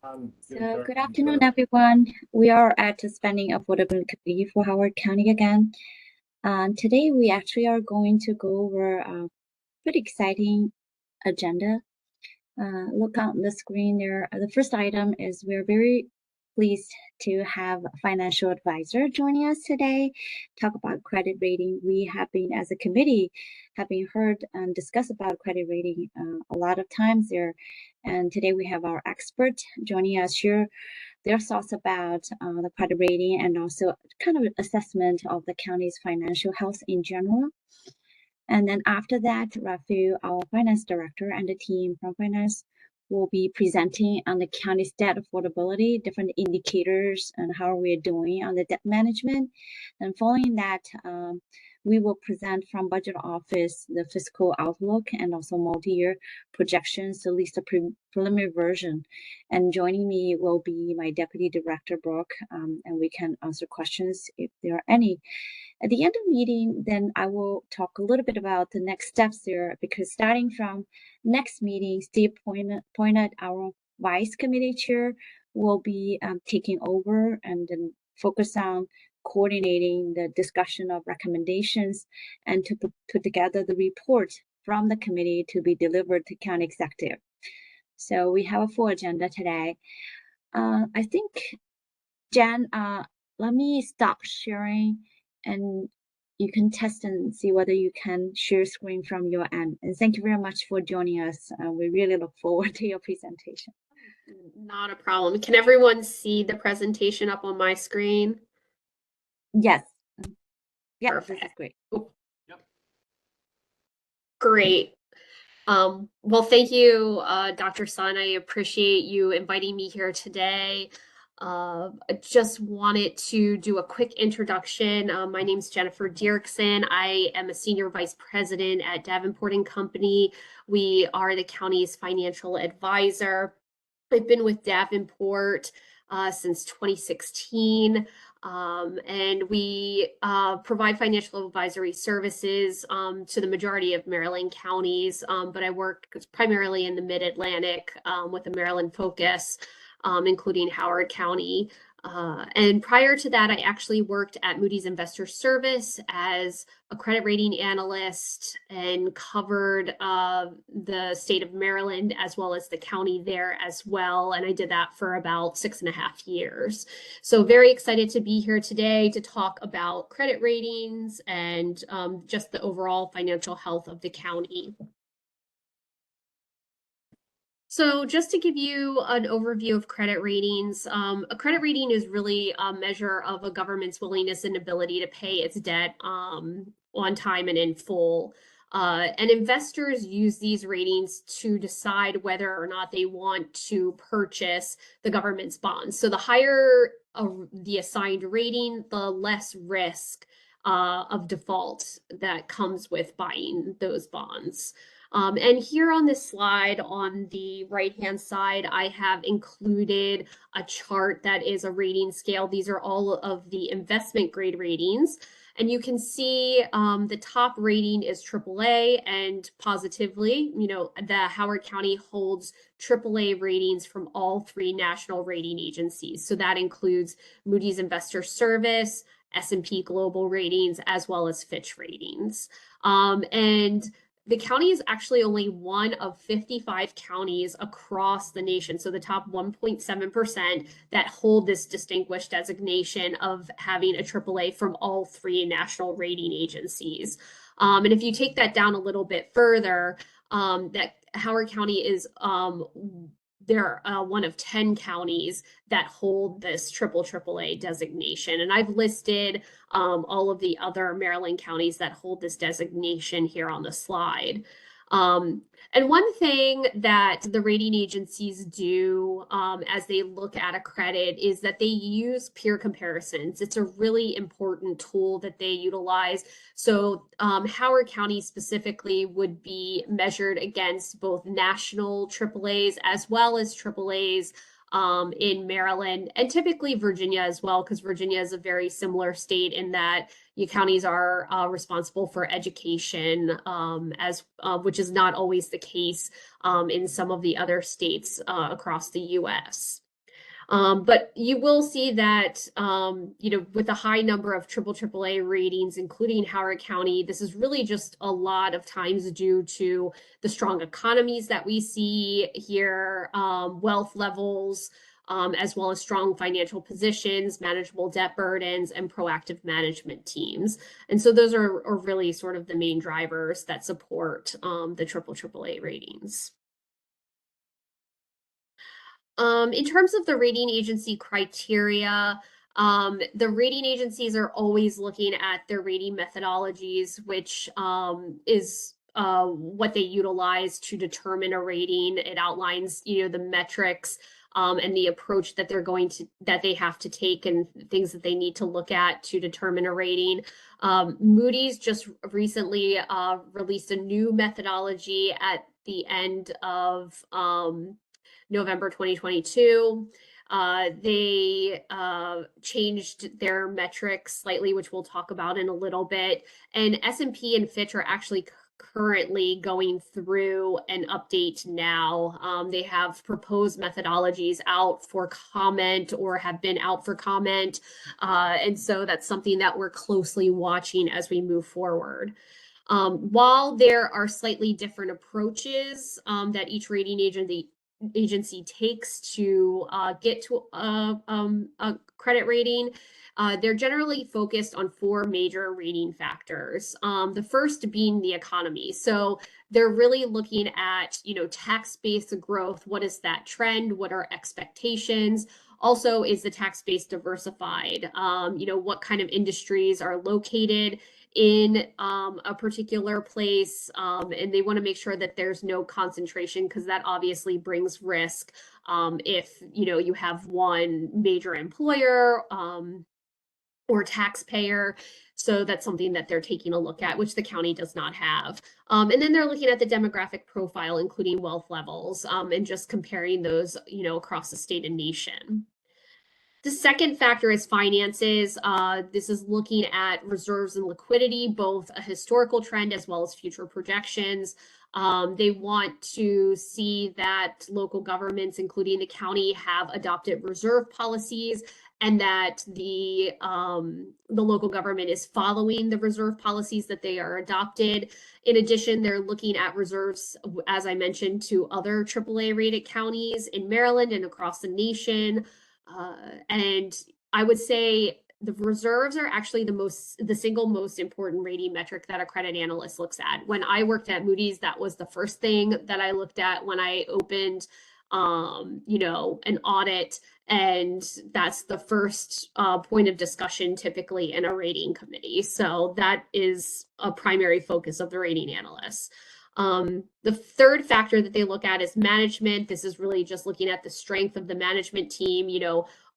So good afternoon, everyone. We are at the Spending Affordability Committee for Howard County again. Today, we actually are going to go over a pretty exciting agenda. Look on the screen there. The first item is we're very pleased to have a financial advisor joining us today, talk about credit rating. We have been, as a committee, have been heard and discussed about credit rating a lot of times there. And today we have our expert joining us here, their thoughts about the credit rating and also kind of assessment of the county's financial health in general. And then after that, Rafael, our finance director, and the team from finance will be presenting on the county's debt affordability, different indicators, and how we're doing on the debt management. And following that, we will present from budget office the fiscal outlook and also multi-year projections, at least a preliminary version. And joining me will be my deputy director, Brooke, and we can answer questions if there are any. At the end of the meeting, then I will talk a little bit about the next steps there, because starting from next meeting, Steve pointed our vice committee chair will be taking over and then focus on coordinating the discussion of recommendations and to put together the report from the committee to be delivered to county executive. So we have a full agenda today. I think, Jen, let me stop sharing and you can test and see whether you can share screen from your end. And thank you very much for joining us. We really look forward to your presentation. Not a problem. Can everyone see the presentation up on my screen? Yes. Yeah, Perfect. this is great. Yep. Great. Well, thank you, Dr. Sun. I appreciate you inviting me here today. I just wanted to do a quick introduction. My name is Jennifer Dierksen. I am a senior vice president at Davenport & Company. We are the county's financial advisor. I've been with Davenport since 2016. And we provide financial advisory services to the majority of Maryland counties, but I work primarily in the Mid-Atlantic with a Maryland focus, including Howard County. And prior to that, I actually worked at Moody's Investor Service as a credit rating analyst and covered the state of Maryland as well as the county there as well. And I did that for about 6.5 years. So very excited to be here today to talk about credit ratings and just the overall financial health of the county. So just to give you an overview of credit ratings, a credit rating is really a measure of a government's willingness and ability to pay its debt on time and in full. And investors use these ratings to decide whether or not they want to purchase the government's bonds. So the higher the assigned rating, the less risk of default that comes with buying those bonds. And here on this slide on the right-hand side, I have included a chart that is a rating scale. These are all of the investment grade ratings. And you can see the top rating is AAA, and positively, the Howard County holds AAA ratings from all 3 national rating agencies. So that includes Moody's Investor Service, S&P Global Ratings, as well as Fitch Ratings. And the county is actually only one of 55 counties across the nation, so the top 1.7% that hold this distinguished designation of having a AAA from all 3 national rating agencies. And if you take that down a little bit further, that Howard County is they're one of 10 counties that hold this AAA designation. And I've listed all of the other Maryland counties that hold this designation here on the slide. And one thing that the rating agencies do as they look at a credit is that they use peer comparisons. It's a really important tool that they utilize. So Howard County specifically would be measured against both national AAAs as well as AAAs in Maryland, and typically Virginia as well, because Virginia is a very similar state in that your counties are responsible for education, which is not always the case in some of the other states across the U.S. But you will see that, with a high number of AAA ratings, including Howard County, this is really just a lot of times due to the strong economies that we see here, wealth levels, as well as strong financial positions, manageable debt burdens, and proactive management teams. And so those are really sort of the main drivers that support the AAA ratings. In terms of the rating agency criteria, the rating agencies are always looking at their rating methodologies, which is what they utilize to determine a rating. It outlines, the metrics and the approach that they have to take and things that they need to look at to determine a rating. Moody's just recently released a new methodology at the end of November 2022. They changed their metrics slightly, which we'll talk about in a little bit. And S&P and Fitch are actually currently going through an update now. They have proposed methodologies out for comment or have been out for comment. And so that's something that we're closely watching as we move forward. While there are slightly different approaches that each rating agency takes to get to a credit rating, they're generally focused on four major rating factors. The first being the economy. So they're really looking at, tax-based growth. What is that trend? What are expectations? Also, is the tax base diversified? What kind of industries are located in a particular place, and they want to make sure that there's no concentration, because that obviously brings risk if you have one major employer or taxpayer. So that's something that they're taking a look at, which the county does not have. And then they're looking at the demographic profile, including wealth levels, and just comparing those, across the state and nation. The second factor is finances. This is looking at reserves and liquidity, both a historical trend as well as future projections. They want to see that local governments, including the county, have adopted reserve policies, and that the local government is following the reserve policies that they are adopted. In addition, they're looking at reserves, as I mentioned, to other AAA rated counties in Maryland and across the nation. And I would say the reserves are actually the single most important rating metric that a credit analyst looks at. When I worked at Moody's, that was the first thing that I looked at when I opened, an audit. And that's the first point of discussion typically in a rating committee. So that is a primary focus of the rating analysts. The third factor that they look at is management. This is really just looking at the strength of the management team.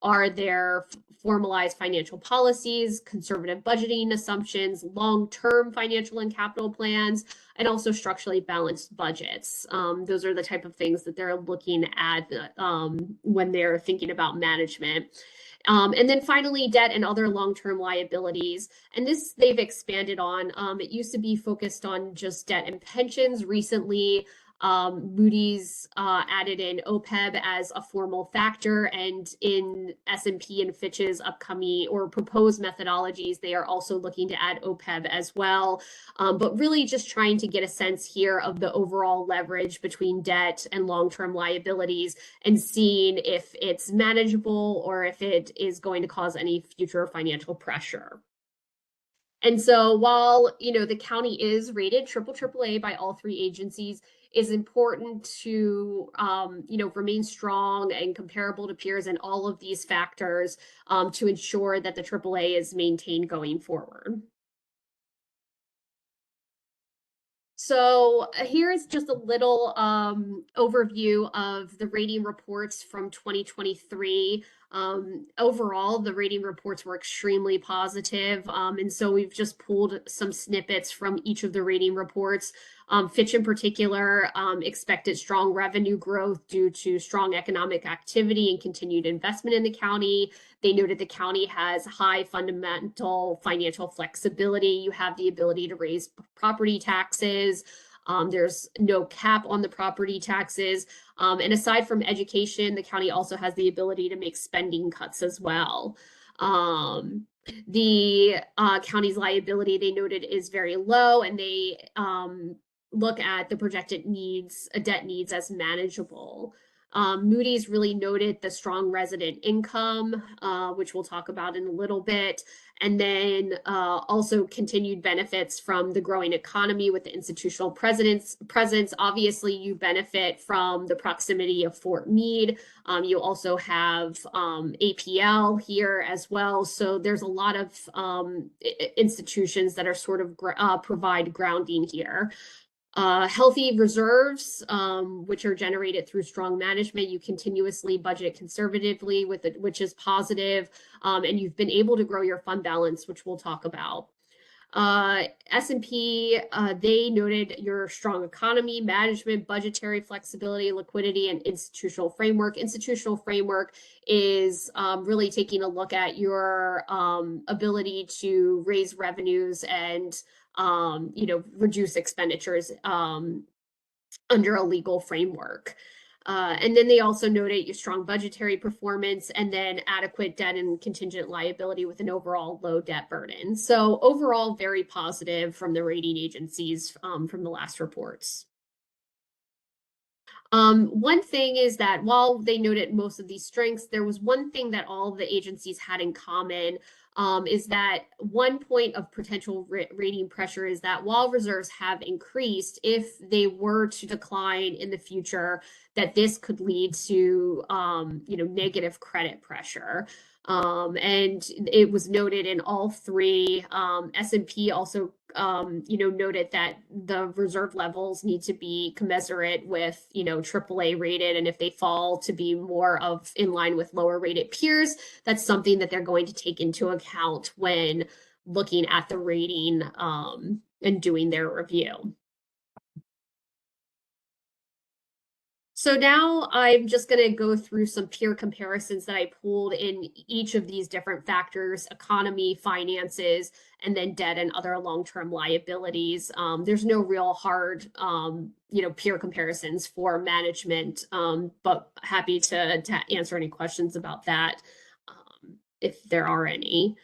Are there formalized financial policies, conservative budgeting assumptions, long-term financial and capital plans, and also structurally balanced budgets. Those are the type of things that they're looking at when they're thinking about management. And then finally, debt and other long-term liabilities. And this they've expanded on. It used to be focused on just debt and pensions. Recently, Moody's added in OPEB as a formal factor, and in S&P and Fitch's upcoming or proposed methodologies, they are also looking to add OPEB as well. But really just trying to get a sense here of the overall leverage between debt and long-term liabilities and seeing if it's manageable or if it is going to cause any future financial pressure. And so while, the county is rated AAA by all three agencies, is important to, remain strong and comparable to peers and all of these factors to ensure that the AAA is maintained going forward. So here's just a little overview of the rating reports from 2023. Overall, the rating reports were extremely positive. And so we've just pulled some snippets from each of the rating reports. Fitch in particular expected strong revenue growth due to strong economic activity and continued investment in the county. They noted the county has high fundamental financial flexibility. You have the ability to raise property taxes. There's no cap on the property taxes. And aside from education, the county also has the ability to make spending cuts as well. The county's liability, they noted, is very low, and they look at the projected debt needs as manageable. Moody's really noted the strong resident income, which we'll talk about in a little bit, and then also continued benefits from the growing economy with the institutional presence. Obviously, you benefit from the proximity of Fort Meade. You also have APL here as well. So there's a lot of institutions that are sort of provide grounding here. Healthy reserves, which are generated through strong management. You continuously budget conservatively with it, which is positive, and you've been able to grow your fund balance, which we'll talk about. S&P, they noted your strong economy, management, budgetary flexibility, liquidity, and institutional framework. Institutional framework is really taking a look at your ability to raise revenues and reduce expenditures under a legal framework. And then they also noted your strong budgetary performance and then adequate debt and contingent liability with an overall low debt burden. So overall, very positive from the rating agencies from the last reports. One thing is that while they noted most of these strengths, there was one thing that all of the agencies had in common, is that one point of potential rating pressure is that while reserves have increased, if they were to decline in the future, that this could lead to negative credit pressure. And it was noted in all three. S&P also noted that the reserve levels need to be commensurate with AAA rated, and if they fall to be more of in line with lower rated peers, that's something that they're going to take into account when looking at the rating and doing their review. So now I'm just going to go through some peer comparisons that I pulled in each of these different factors: economy, finances, and then debt and other long-term liabilities. There's no real hard, peer comparisons for management, but happy to answer any questions about that if there are any.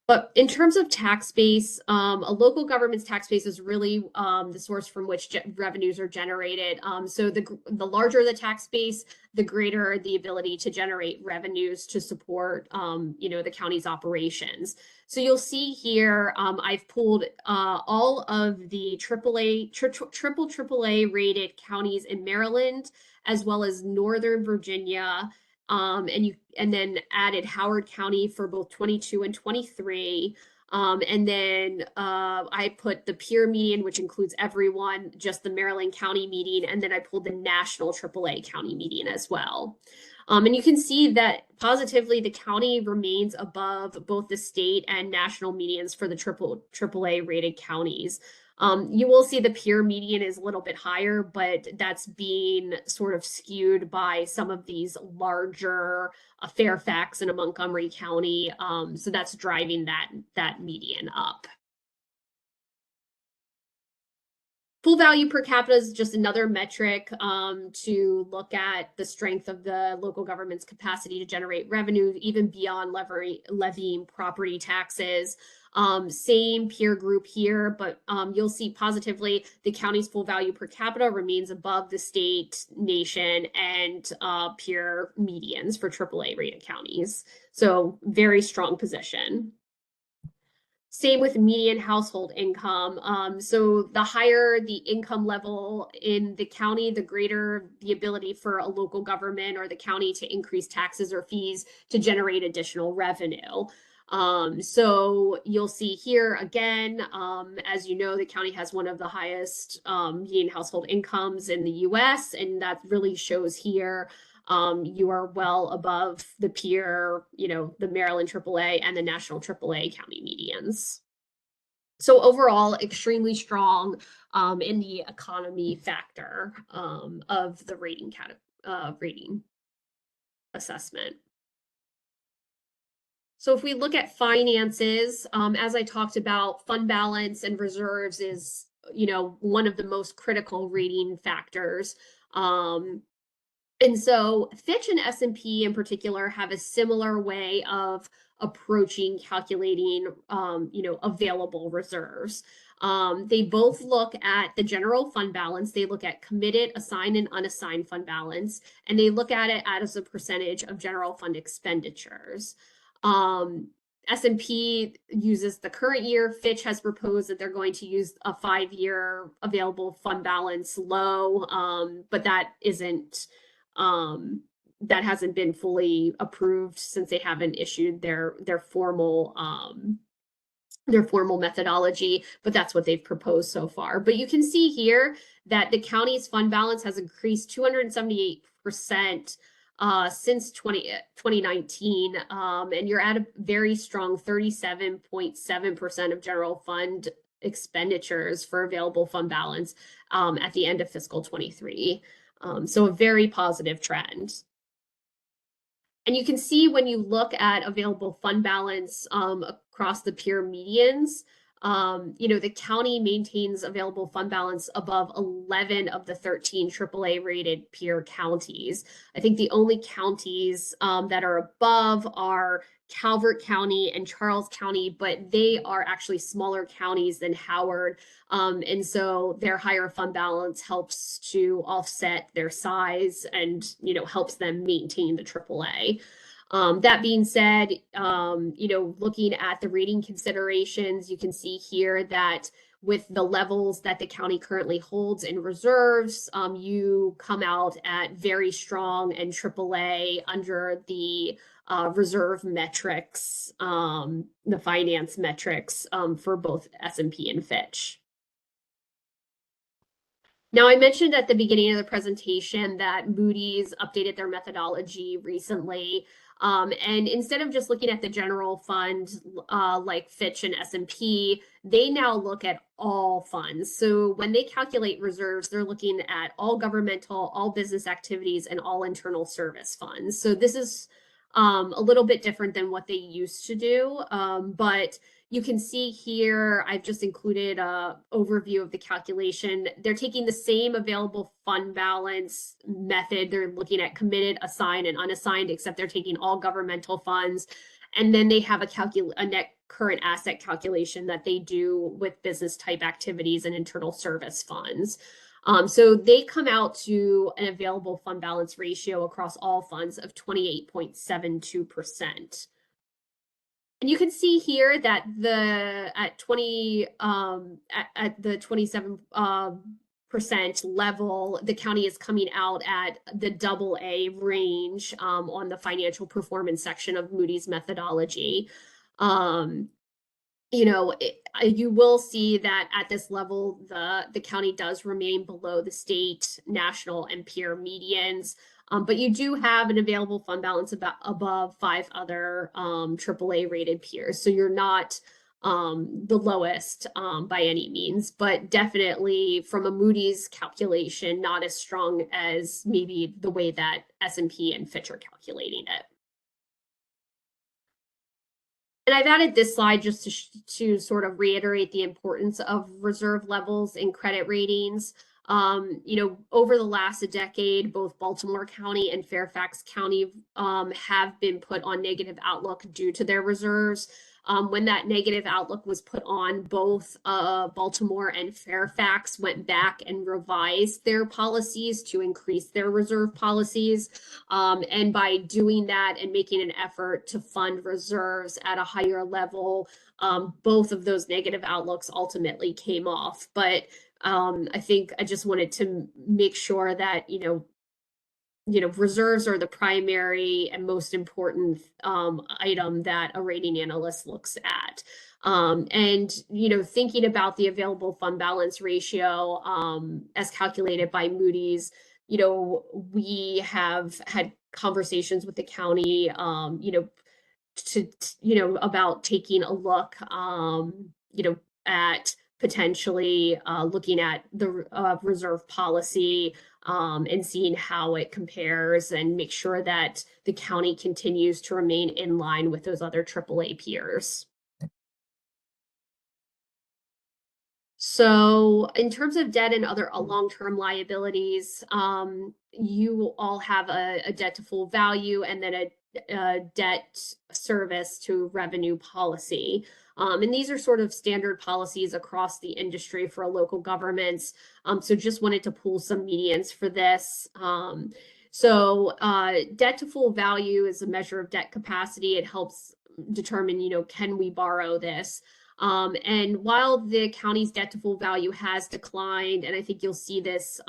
But in terms of tax base, a local government's tax base is really the source from which revenues are generated. So the larger the tax base, the greater the ability to generate revenues to support, the county's operations. So you'll see here, I've pulled all of the triple AAA rated counties in Maryland, as well as Northern Virginia. And then added Howard County for both 22 and 23. And then I put the peer median, which includes everyone, just the Maryland County median, and then I pulled the national AAA county median as well. And you can see that positively the county remains above both the state and national medians for the AAA rated counties. You will see the peer median is a little bit higher, but that's being sort of skewed by some of these larger Fairfax and a Montgomery County. So that's driving that median up. Full value per capita is just another metric to look at the strength of the local government's capacity to generate revenue, even beyond levying property taxes. Same peer group here, but you'll see positively the county's full value per capita remains above the state, nation, and peer medians for AAA rated counties. So very strong position. Same with median household income. So the higher the income level in the county, the greater the ability for a local government or the county to increase taxes or fees to generate additional revenue. So you'll see here again, as you know, the county has one of the highest median household incomes in the US, and that really shows here. You are well above the peer, the Maryland AAA and the national AAA county medians. So overall, extremely strong in the economy factor of the rating assessment. So if we look at finances, as I talked about, fund balance and reserves is one of the most critical rating factors. And so Fitch and S&P in particular have a similar way of approaching calculating, available reserves. They both look at the general fund balance. They look at committed, assigned, and unassigned fund balance, and they look at it as a percentage of general fund expenditures. S&P uses the current year. Fitch has proposed that they're going to use a 5-year available fund balance low, but that hasn't been fully approved since they haven't issued their formal methodology, but that's what they've proposed so far. But you can see here that the county's fund balance has increased 278% since 2019, and you're at a very strong 37.7% of general fund expenditures for available fund balance at the end of fiscal 23. So a very positive trend. And you can see when you look at available fund balance across the peer medians, the county maintains available fund balance above 11 of the 13 AAA rated peer counties. I think the only counties that are above are Calvert County and Charles County, but they are actually smaller counties than Howard. And so their higher fund balance helps to offset their size and, helps them maintain the AAA. That being said, looking at the rating considerations, you can see here that with the levels that the county currently holds in reserves, you come out at very strong and AAA under the reserve metrics, the finance metrics for both S&P and Fitch. Now, I mentioned at the beginning of the presentation that Moody's updated their methodology recently. And instead of just looking at the general fund like Fitch and S&P, they now look at all funds. So when they calculate reserves, they're looking at all governmental, all business activities, and all internal service funds. So this is a little bit different than what they used to do, but you can see here, I've just included an overview of the calculation. They're taking the same available fund balance method. They're looking at committed, assigned, and unassigned, except they're taking all governmental funds. And then they have a net current asset calculation that they do with business type activities and internal service funds. So they come out to an available fund balance ratio across all funds of 28.72%. And you can see here that at the 27% level, the county is coming out at the AA range on the financial performance section of Moody's methodology. You will see that at this level, the county does remain below the state, national, and peer medians. But you do have an available fund balance above 5 other AAA rated peers. So you're not the lowest by any means, but definitely from a Moody's calculation, not as strong as maybe the way that S&P and Fitch are calculating it. And I've added this slide just to sort of reiterate the importance of reserve levels in credit ratings. Over the last decade, both Baltimore County and Fairfax County have been put on negative outlook due to their reserves. When that negative outlook was put on, both Baltimore and Fairfax went back and revised their policies to increase their reserve policies. And by doing that and making an effort to fund reserves at a higher level, both of those negative outlooks ultimately came off. But I think I just wanted to make sure that, reserves are the primary and most important item that a rating analyst looks at. And, thinking about the available fund balance ratio as calculated by Moody's, we have had conversations with the county, about taking a look, at potentially looking at the reserve policy and seeing how it compares and make sure that the county continues to remain in line with those other AAA peers. So in terms of debt and other long-term liabilities, you all have a debt to full value and then a debt service to revenue policy. And these are sort of standard policies across the industry for local governments. So just wanted to pull some medians for this. Debt to full value is a measure of debt capacity. It helps determine, can we borrow this? And while the county's debt to full value has declined, and I think you'll see this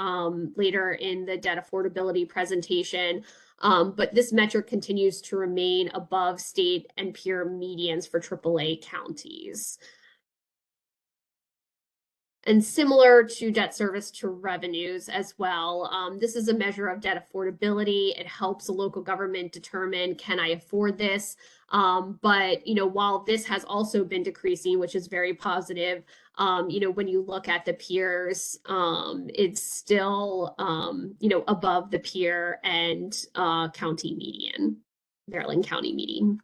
later in the debt affordability presentation, but this metric continues to remain above state and peer medians for AAA counties. And similar to debt service to revenues as well. This is a measure of debt affordability. It helps a local government determine, can I afford this? But while this has also been decreasing, which is very positive, when you look at the peers, it's still above the peer and county median, Maryland County median.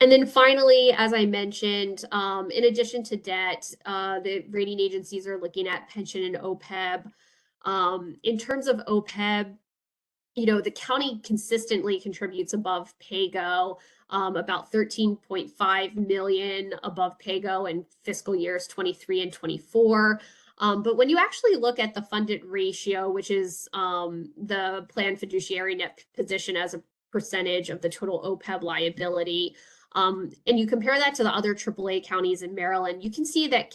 And then finally, as I mentioned, in addition to debt, the rating agencies are looking at pension and OPEB. In terms of OPEB, the county consistently contributes above PAYGO, about 13.5 million above PAYGO in fiscal years 23 and 24. But when you actually look at the funded ratio, which is the planned fiduciary net position as a percentage of the total OPEB liability, and you compare that to the other AAA counties in Maryland, you can see that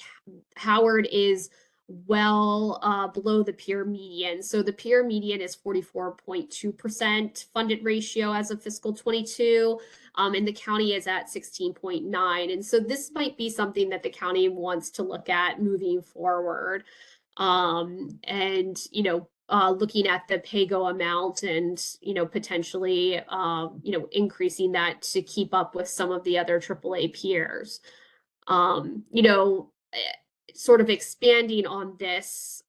Howard is well below the peer median. So the peer median is 44.2% funded ratio as of fiscal 22, and the county is at 16.9. And so this might be something that the county wants to look at moving forward. Looking at the PAYGO amount and, potentially, increasing that to keep up with some of the other AAA peers. Sort of expanding on this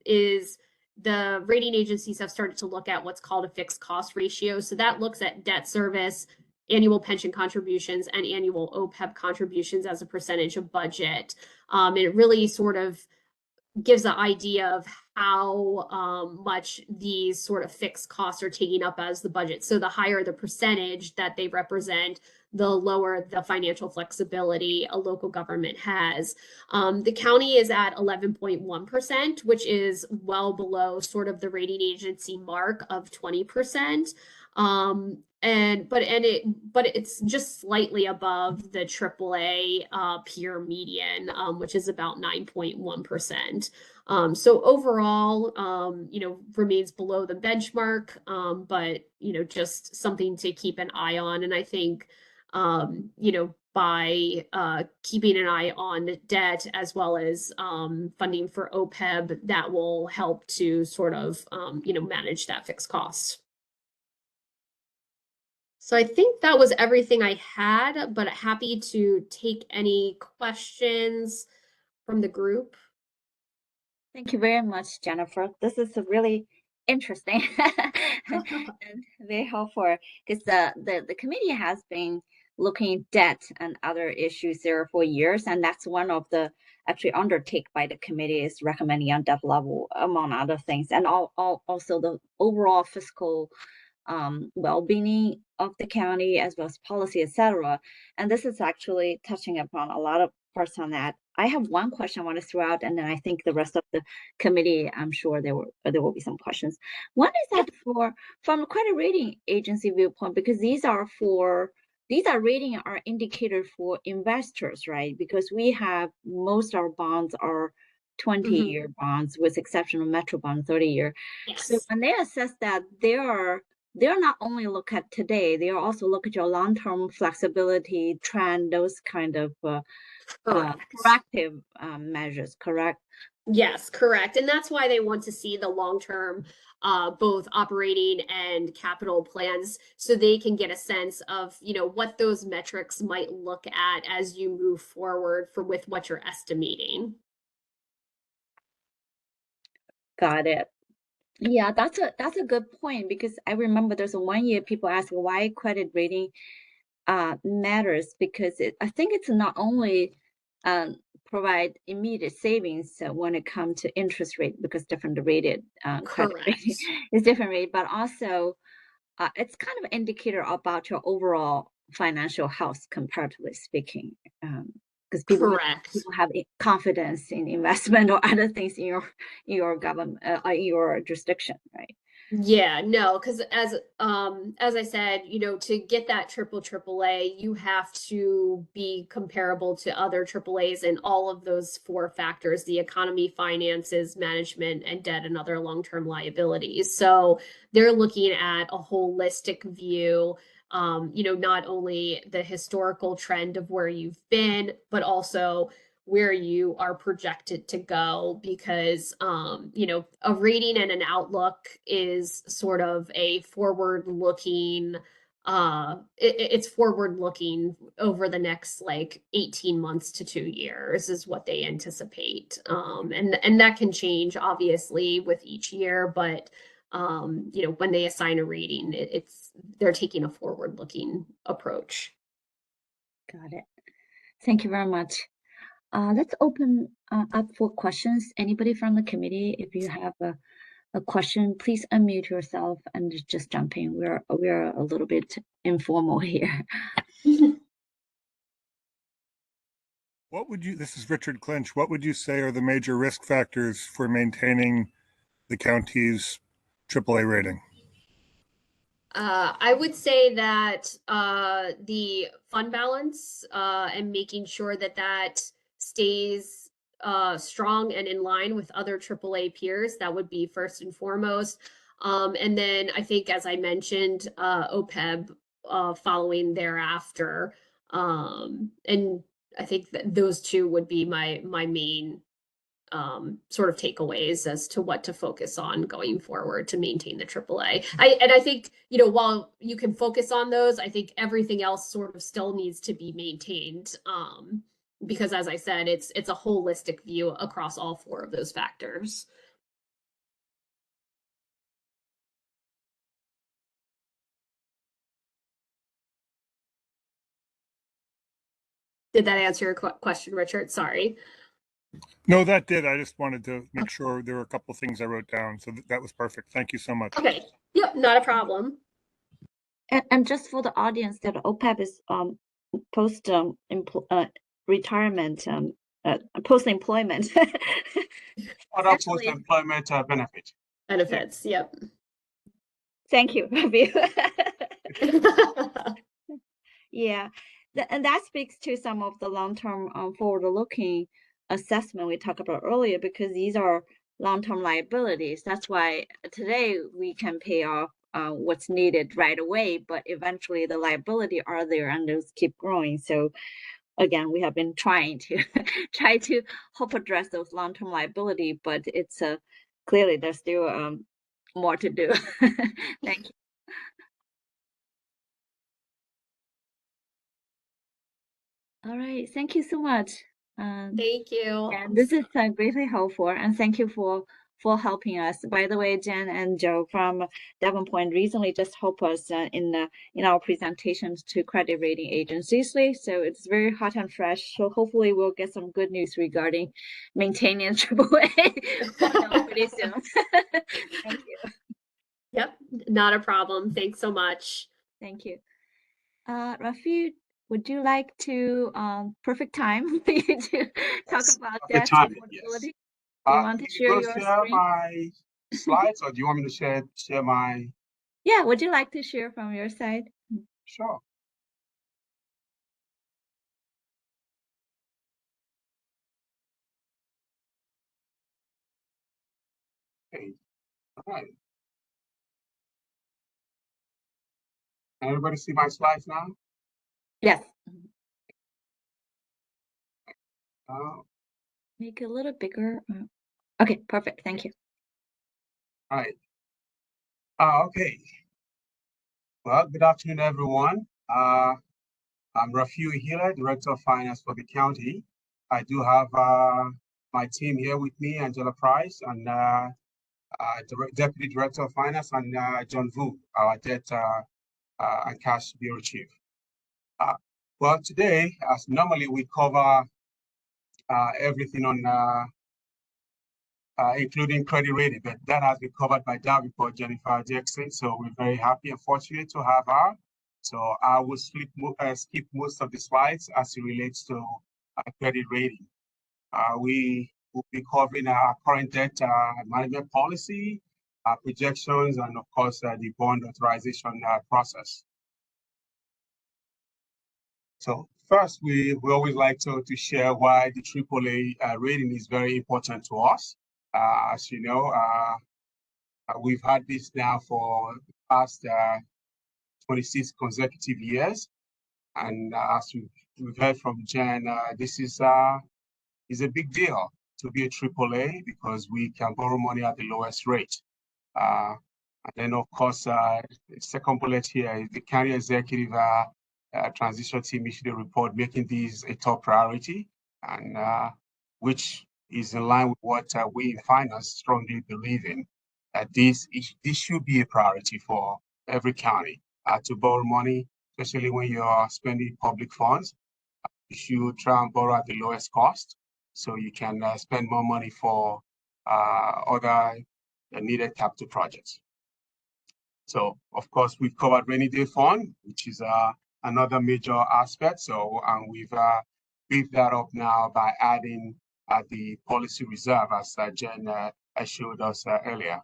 is the rating agencies have started to look at what's called a fixed cost ratio. So that looks at debt service, annual pension contributions, and annual OPEB contributions as a percentage of budget. It really sort of gives an idea of how much these sort of fixed costs are taking up as the budget. So the higher the percentage that they represent, the lower the financial flexibility a local government has. The county is at 11.1%, which is well below sort of the rating agency mark of 20%. But it's just slightly above the AAA peer median, which is about 9.1%. So overall, remains below the benchmark, but just something to keep an eye on. And I think, by keeping an eye on debt as well as funding for OPEB, that will help to sort of manage that fixed cost. So I think that was everything I had, but happy to take any questions from the group. Thank you very much, Jennifer. This is really interesting and very helpful because the committee has been looking at debt and other issues there for years, and that's one of the actually undertake by the committee is recommending on debt level, among other things, and also the overall fiscal well-being of the county as well as policy, etc. And this is actually touching upon a lot of parts on that. I have one question I want to throw out, and then I think the rest of the committee, I'm sure there will be some questions. One is that from a credit rating agency viewpoint, because these are rating our indicator for investors, right? Because we have most our bonds are 20-year bonds, with exception of Metro bond 30-year. Yes. So when they assess that, they're not only look at today, they are also look at your long-term flexibility trend, those kind of proactive measures, correct? Yes, correct. And that's why they want to see the long-term both operating and capital plans so they can get a sense of, what those metrics might look at as you move forward with what you're estimating. Got it. Yeah, that's a good point, because I remember there's one year people ask why credit rating matters, because I think it's not only provide immediate savings when it comes to interest rate, because different rated credit rating Correct. is different rate, but also it's kind of indicator about your overall financial health, comparatively speaking, because Correct. people have confidence in investment or other things in your government, in your jurisdiction, right? Yeah, no, because as I said, to get that triple A, you have to be comparable to other triple A's in all of those four factors: the economy, finances, management, and debt and other long-term liabilities. So they're looking at a holistic view, not only the historical trend of where you've been, but also where you are projected to go, because a rating and an outlook is sort of a forward looking it's forward looking over the next like 18 months to 2 years is what they anticipate, and that can change obviously with each year, but when they assign a rating, they're taking a forward looking approach. Got it. Thank you very much. Let's open up for questions. Anybody from the committee, if you have a question, please unmute yourself and just jump in. We're a little bit informal here. This is Richard Clinch. What would you say are the major risk factors for maintaining the county's AAA rating? I would say that the fund balance and making sure that that stays strong and in line with other AAA peers, that would be first and foremost. And then I think, as I mentioned, OPEB following thereafter. And I think that those two would be my main sort of takeaways as to what to focus on going forward to maintain the AAA. I think, while you can focus on those, I think everything else sort of still needs to be maintained, because as I said, it's a holistic view across all four of those factors. Did that answer your question, Richard? Sorry. No, that did. I just wanted to make sure. There were a couple of things I wrote down, so that was perfect. Thank you so much. Okay. Yep, not a problem. And just for the audience, that OPEB is post retirement, post employment. Other post-employment benefit. Benefits. Yep. Thank you, Ravi. Yeah, and that speaks to some of the long-term forward-looking assessment we talked about earlier, because these are long-term liabilities. That's why today we can pay off what's needed right away, but eventually the liability are there and those keep growing. So again, we have been trying to help address those long-term liability, but it's clearly there's still more to do. Thank you. All right, thank you so much. Thank you. And this is greatly helpful, and thank you for helping us. By the way, Jen and Joe from Devon Point recently just helped us in our presentations to credit rating agencies. So it's very hot and fresh. So hopefully we'll get some good news regarding maintaining AAA pretty soon. Thank you. Yep, not a problem. Thanks so much. Thank you. Rafi, would you like to perfect time for you to talk about that affordability? Do you want to share your screen? My slides, or do you want me to share my? Yeah, would you like to share from your side? Sure. Okay. All right. Can everybody see my slides now? Yes. Make it a little bigger. Okay, perfect. Thank you. All right. Okay. Well, good afternoon, everyone. I'm Rafiu Hila, Director of Finance for the county. I do have my team here with me, Angela Price, and Deputy Director of Finance, and John Vu, our Debt and Cash Bureau Chief. Well, today, as normally we cover everything on including credit rating, but that has been covered by that report, Jennifer Jackson. So we're very happy and fortunate to have her. So I will skip most of the slides as it relates to credit rating. We will be covering our current debt management policy, projections, and of course the bond authorization process. So first, we always like to share why the AAA rating is very important to us. As you know, we've had this now for the past 26 consecutive years. And as we've heard from Jen, this is a big deal to be a AAA because we can borrow money at the lowest rate. And then, of course, the second bullet here is the county executive transition team issued a report making these a top priority, and which is in line with what we in finance strongly believe in. This should be a priority for every county to borrow money, especially when you are spending public funds. You should try and borrow at the lowest cost so you can spend more money for other needed capital projects. So, of course, we've covered rainy day fund, which is another major aspect. So, and we've beefed that up now by adding the policy reserve, as Jen showed us earlier.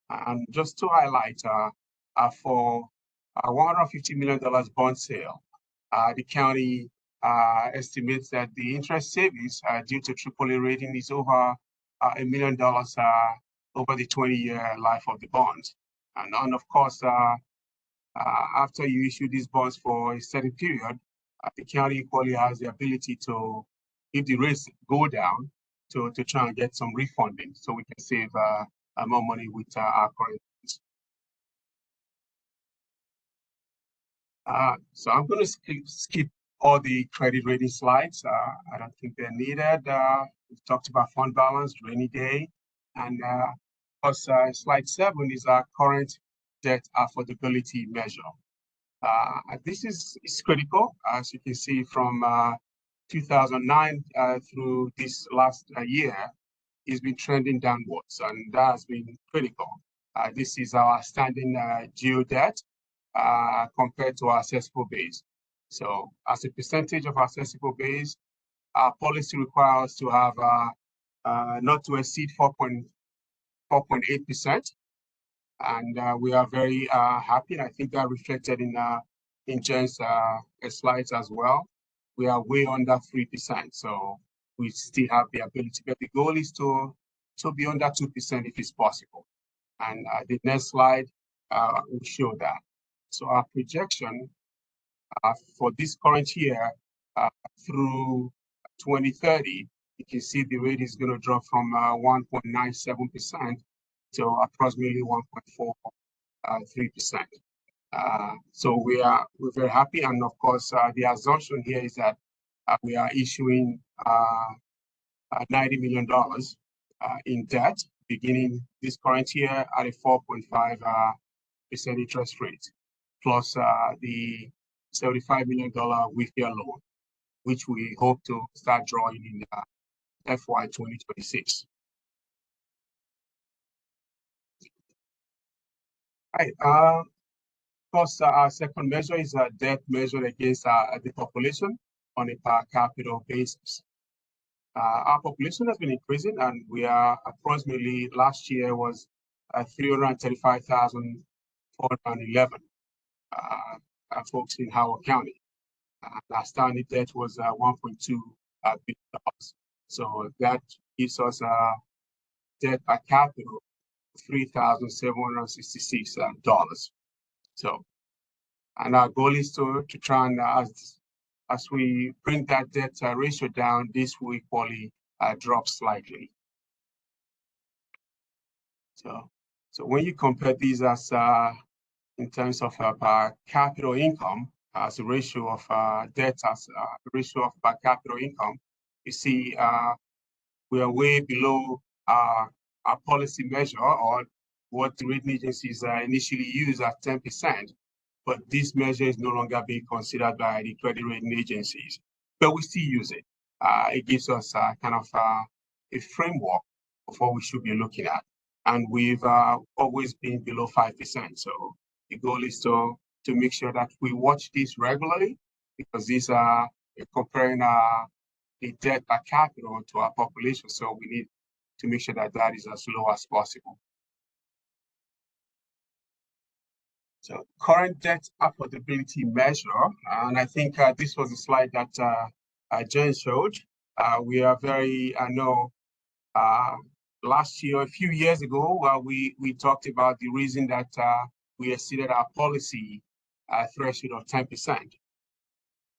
And just to highlight, for a $150 million bond sale, the county estimates that the interest savings due to AAA rating is over $1 million over the 20-year life of the bonds. And of course, after you issue these bonds for a certain period, the county equally has the ability to, if the rates go down, to try and get some refunding so we can save more money with our current bonds. So I'm going to skip all the credit rating slides. I don't think they're needed. We've talked about fund balance, rainy day, and slide 7 is our current debt affordability measure. This is critical, as you can see from 2009 through this last year, it's been trending downwards, and that has been critical. This is our standing geo debt compared to our assessable base. So as a percentage of our assessable base, our policy requires to have not to exceed 4.8%. And we are very happy, and I think that reflected in Jen's slides as well. We are way under 3%, so we still have the ability, but the goal is to be under 2% if it's possible. And the next slide will show that. So our projection for this current year through 2030, you can see the rate is going to drop from 1.97% to approximately 1.43%. So we're very happy, and of course the assumption here is that we are issuing $90 million in debt beginning this current year at a 4.5% interest rate, plus the $75 million WIFIA loan, which we hope to start drawing in FY 2026. Right. Of course, our second measure is a debt measured against the population on a per capita basis. Our population has been increasing, and we are approximately, last year was 335,411 folks in Howard County. Our standing debt was $1.2 billion. So that gives us a debt per capita of $3,766. So, and our goal is to try and, as we bring that debt ratio down, this will equally drop slightly. So when you compare these as in terms of per capita income, as a ratio of debt as a ratio of per capita income, you see we are way below our policy measure, or what the rating agencies initially used at 10%. But this measure is no longer being considered by the credit rating agencies, but we still use it. it gives us kind of a framework of what we should be looking at. And we've always been below 5%. So the goal is to make sure that we watch this regularly, because these are comparing the debt per capita to our population. So we need to make sure that that is as low as possible. So current debt affordability measure, and I think this was a slide that Jen showed. We are very, I know, last year, a few years ago, we talked about the reason that we exceeded our policy threshold of 10%.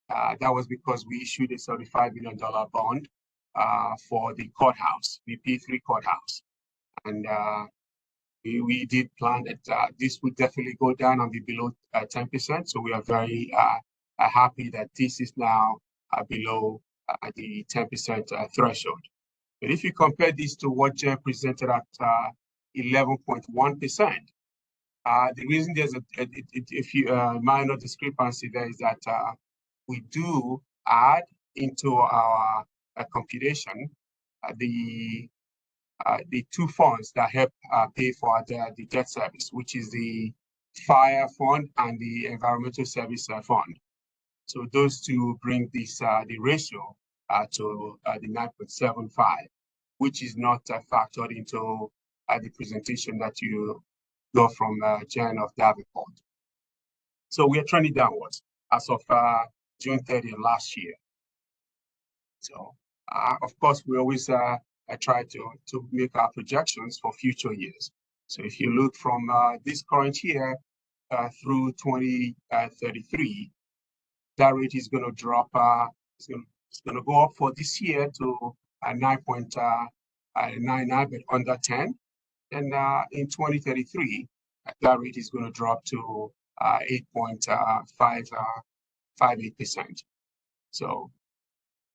That was because we issued a $75 million bond for the courthouse, the P3 courthouse. And we did plan that this would definitely go down and be below 10%. So we are very happy that this is now below the 10% threshold. But if you compare this to what Jay presented at 11.1%, the reason there's a minor discrepancy there is that we do add into our computation the two funds that help pay for the debt service, which is the fire fund and the environmental service fund. So those two bring this the ratio to the 9.75, which is not factored into the presentation that you got from Jen of Davenport. So we are trending downwards as of June 30th last year. So of course, we always try to make our projections for future years. So if you look from this current year through 2033, that rate is going to drop. It's going to go up for this year to 9.99, but under 10. And in 2033, that rate is going to drop to 8.58%. So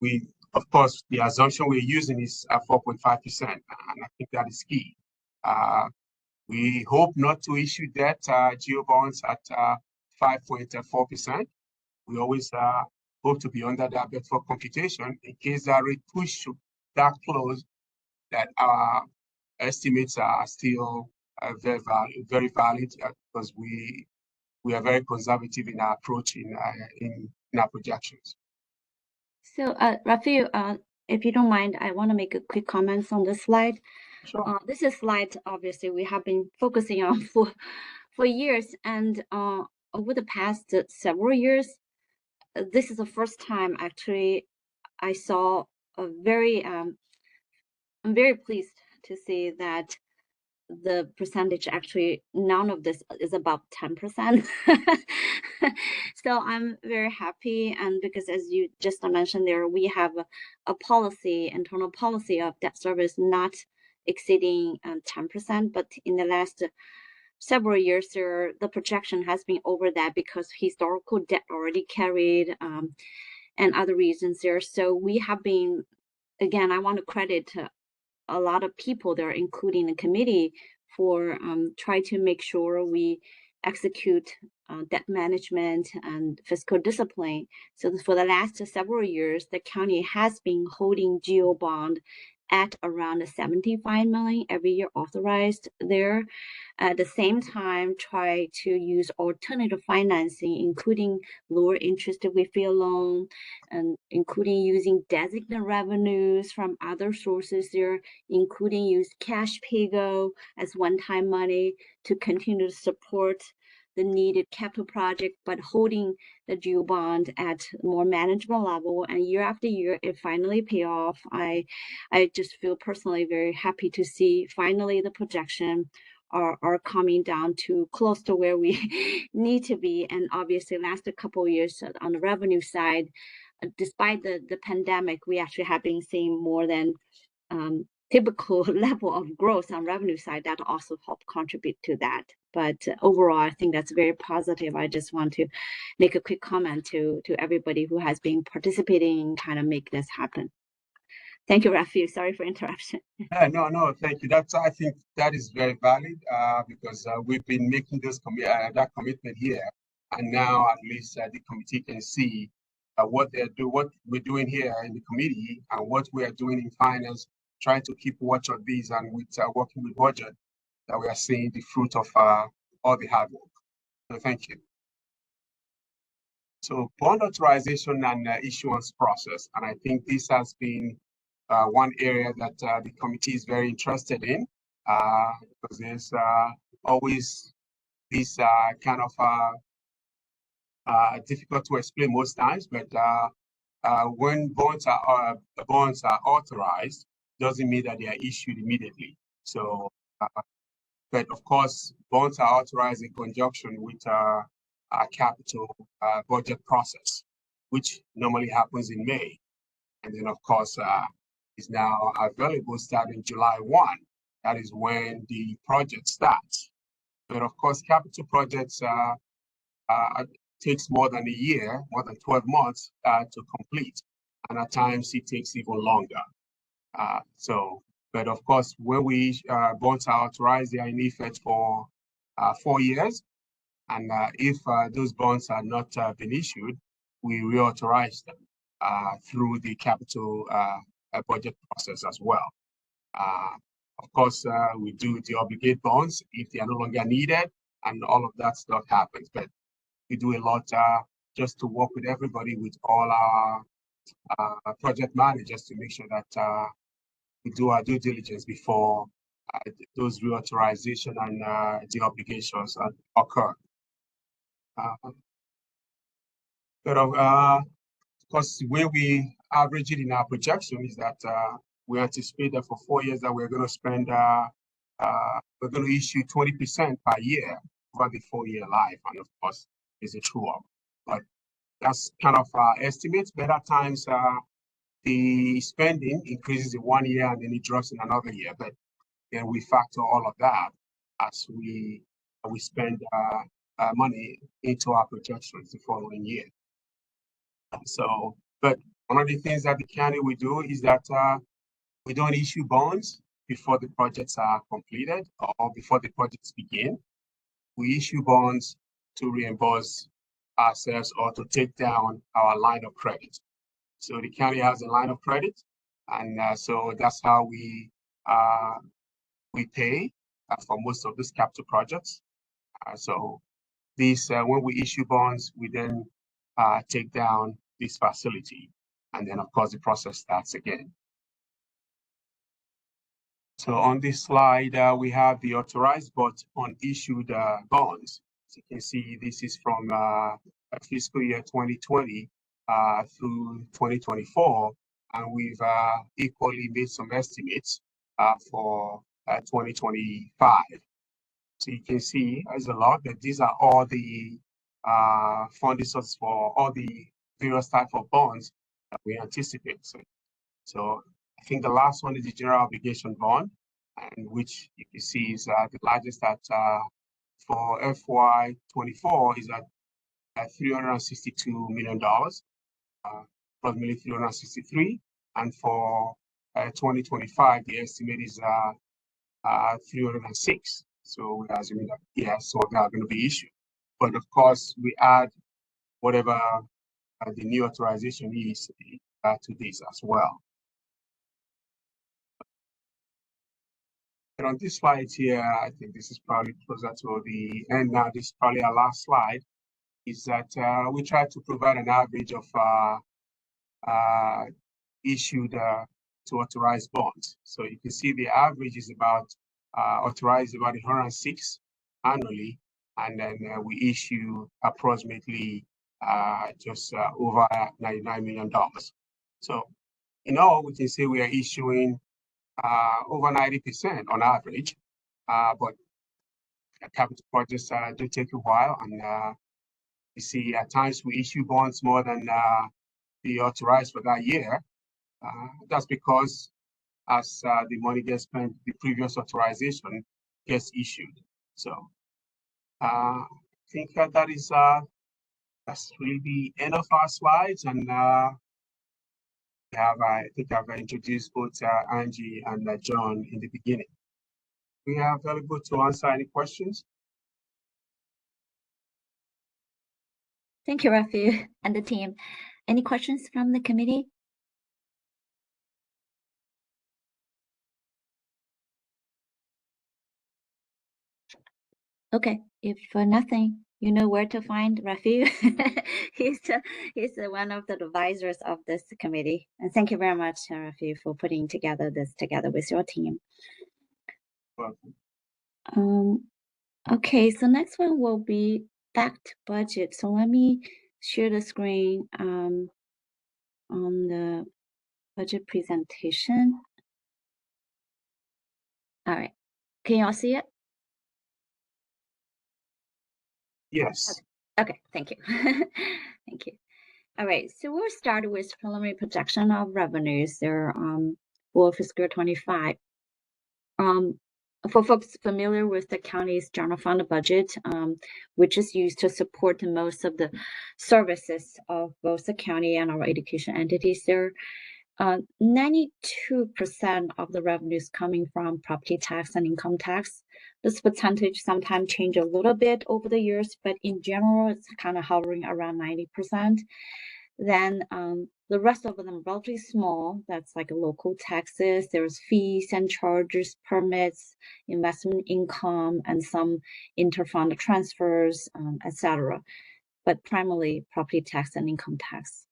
we, of course, the assumption we're using is 4.5%, and I think that is key. We hope not to issue debt, geo bonds at 5.4%. We always hope to be under that, but for computation, in case that rate push that close, that our estimates are still very valid, because we are very conservative in our approach in our projections. So, Rafael, if you don't mind, I want to make a quick comment on this slide. Sure. This is a slide, obviously, we have been focusing on for years, and over the past several years, this is the first time actually I saw a very, I'm very pleased to see that the percentage actually, none of this is above 10%. So I'm very happy, and because as you just mentioned there, we have a policy, internal policy of debt service not exceeding 10%, but in the last several years there, the projection has been over that because historical debt already carried and other reasons there. So we have been, again, I want to credit a lot of people there, including the committee, for try to make sure we execute debt management and fiscal discipline. So for the last several years, the county has been holding geo bond at around 75 million every year authorized there. At the same time, try to use alternative financing, including lower interest refill loan, and including using designated revenues from other sources there, including use cash pay-go as one-time money to continue to support the needed capital project, but holding the geo bond at more manageable level. And year after year, it finally pay off. I just feel personally very happy to see finally the projection are coming down to close to where we need to be. And obviously last couple of years on the revenue side, despite the pandemic, we actually have been seeing more than typical level of growth on revenue side. That also helped contribute to that. But overall, I think that's very positive. I just want to make a quick comment to everybody who has been participating and kind of make this happen. Thank you, Rafi. Sorry for interruption. No, thank you. I think that is very valid because we've been making this that commitment here, and now at least the committee can see what we're doing here in the committee and what we are doing in finance, trying to keep watch on these, and with working with budget, that we are seeing the fruit of all the hard work. So thank you. So bond authorization and issuance process, and I think this has been one area that the committee is very interested in, because there's always this kind of difficult to explain most times, but when bonds are authorized, doesn't mean that they are issued immediately. So, but of course, bonds are authorized in conjunction with our capital budget process, which normally happens in May, and then of course is now available starting July 1. That is when the project starts. But of course, capital projects takes more than a year, more than 12 months to complete. And at times it takes even longer. But of course, when we bonds are authorized, they are in effect for 4 years. And if those bonds are not been issued, we reauthorize them through the capital budget process as well. Of course, we do the obligate bonds if they are no longer needed, and all of that stuff happens. But we do a lot just to work with everybody, with all our project managers, to make sure that we do our due diligence before those reauthorization and the obligations occur. But of course, the way we average it in our projection is that we anticipate that for 4 years that we're going to spend, we're going to issue 20% per year over the 4-year life, and of course, is a true up. But that's kind of our estimates. But at times, the spending increases in 1 year and then it drops in another year. But then we factor all of that as we spend money into our projections the following year. So, but one of the things that the county will do is that we don't issue bonds before the projects are completed or before the projects begin. We issue bonds to reimburse ourselves or to take down our line of credit. So the county has a line of credit, and so that's how we pay for most of these capital projects. So these, when we issue bonds, we then take down this facility, and then of course the process starts again. So on this slide, we have the authorized but unissued bonds. So you can see this is from fiscal year 2020 through 2024, and we've equally made some estimates for 2025. So you can see there's a lot, but these are all the funding sources for all the various types of bonds that we anticipate. So I think the last one is the general obligation bond, and which you can see is the largest at for FY24 is at $362 million, approximately 363, and for 2025 the estimate is 306. So we're assuming that so they are going to be issued, but of course we add whatever the new authorization is to this as well. And on this slide here, I think this is probably closer to the end now. This is probably our last slide. Is that we try to provide an average of issued to authorized bonds. So you can see the average is about authorized about 106 annually, and then we issue approximately just over $99 million. So in all, we can say we are issuing over 90% on average, but capital projects do take a while, and you see at times we issue bonds more than the authorized for that year. That's because as the money gets spent, the previous authorization gets issued. So I think that is that's really the end of our slides, and I think I've introduced both Angie and John in the beginning. We are available to answer any questions. Thank you, Rafi and the team. Any questions from the committee? Okay, if nothing, you know where to find Rafi. he's one of the advisors of this committee. And thank you very much, Rafi, for putting together with your team. Welcome. Okay, so next one will be backed budget. So let me share the screen on the budget presentation. All right, can you all see it? Yes. Okay, thank you. Thank you. All right, so we'll start with preliminary projection of revenues there for fiscal 25. For folks familiar with the county's general fund budget, which is used to support most of the services of both the county and our education entities there, 92% of the revenues coming from property tax and income tax. This percentage sometimes change a little bit over the years, but in general, it's kind of hovering around 90%. Then the rest of them are relatively small. That's like local taxes. There's fees and charges, permits, investment income, and some interfund transfers, etc. But primarily property tax and income tax.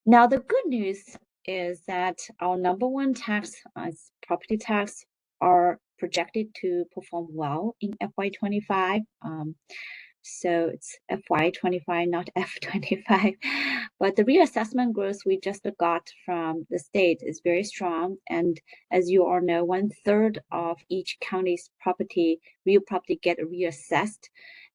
Now, the good news is that our number one tax, property tax, are projected to perform well in FY25. So it's FY25, not F25. But the reassessment growth we just got from the state is very strong. And as you all know, 1/3 of each county's real property get reassessed.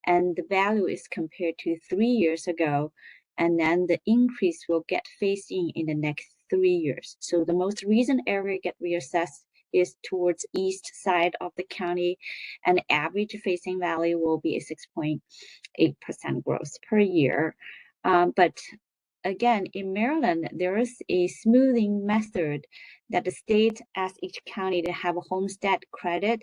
And the value is compared to 3 years ago. And then the increase will get phased in the next 3 years. So the most recent area get reassessed is towards east side of the county, and average facing value will be a 6.8% growth per year. But again, in Maryland, there is a smoothing method that the state asks each county to have a homestead credit.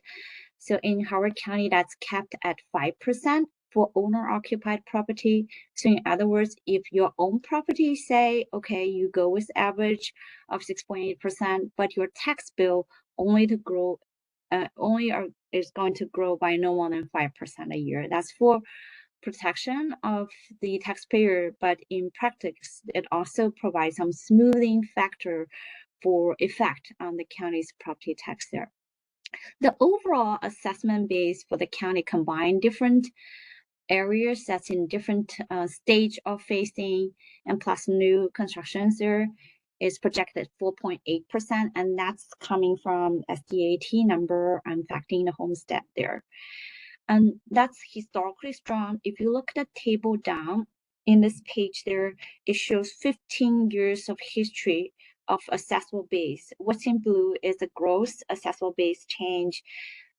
So in Howard County, that's capped at 5% for owner-occupied property. So in other words, if your own property say, okay, you go with average of 6.8%, but your tax bill only is going to grow by no more than 5% a year. That's for protection of the taxpayer, but in practice, it also provides some smoothing factor for effect on the county's property tax there. The overall assessment base for the county combined different areas that's in different stage of phasing and plus new constructions there is projected 4.8%, and that's coming from SDAT number and factoring the homestead there. And that's historically strong. If you look at the table down in this page there, it shows 15 years of history of assessable base. What's in blue is the gross assessable base change.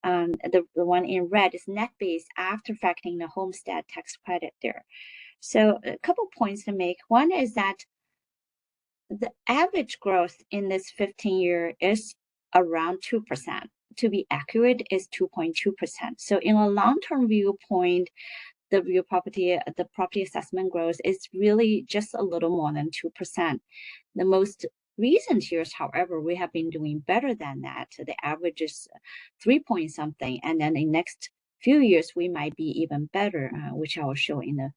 The one in red is net base after factoring the homestead tax credit there. So a couple points to make. One is that the average growth in this 15-year is around 2%. To be accurate, is 2.2%. So in a long-term viewpoint, the property assessment growth is really just a little more than 2%. The most recent years, however, we have been doing better than that. The average is 3 point something, and then in the next few years, we might be even better, which I will show in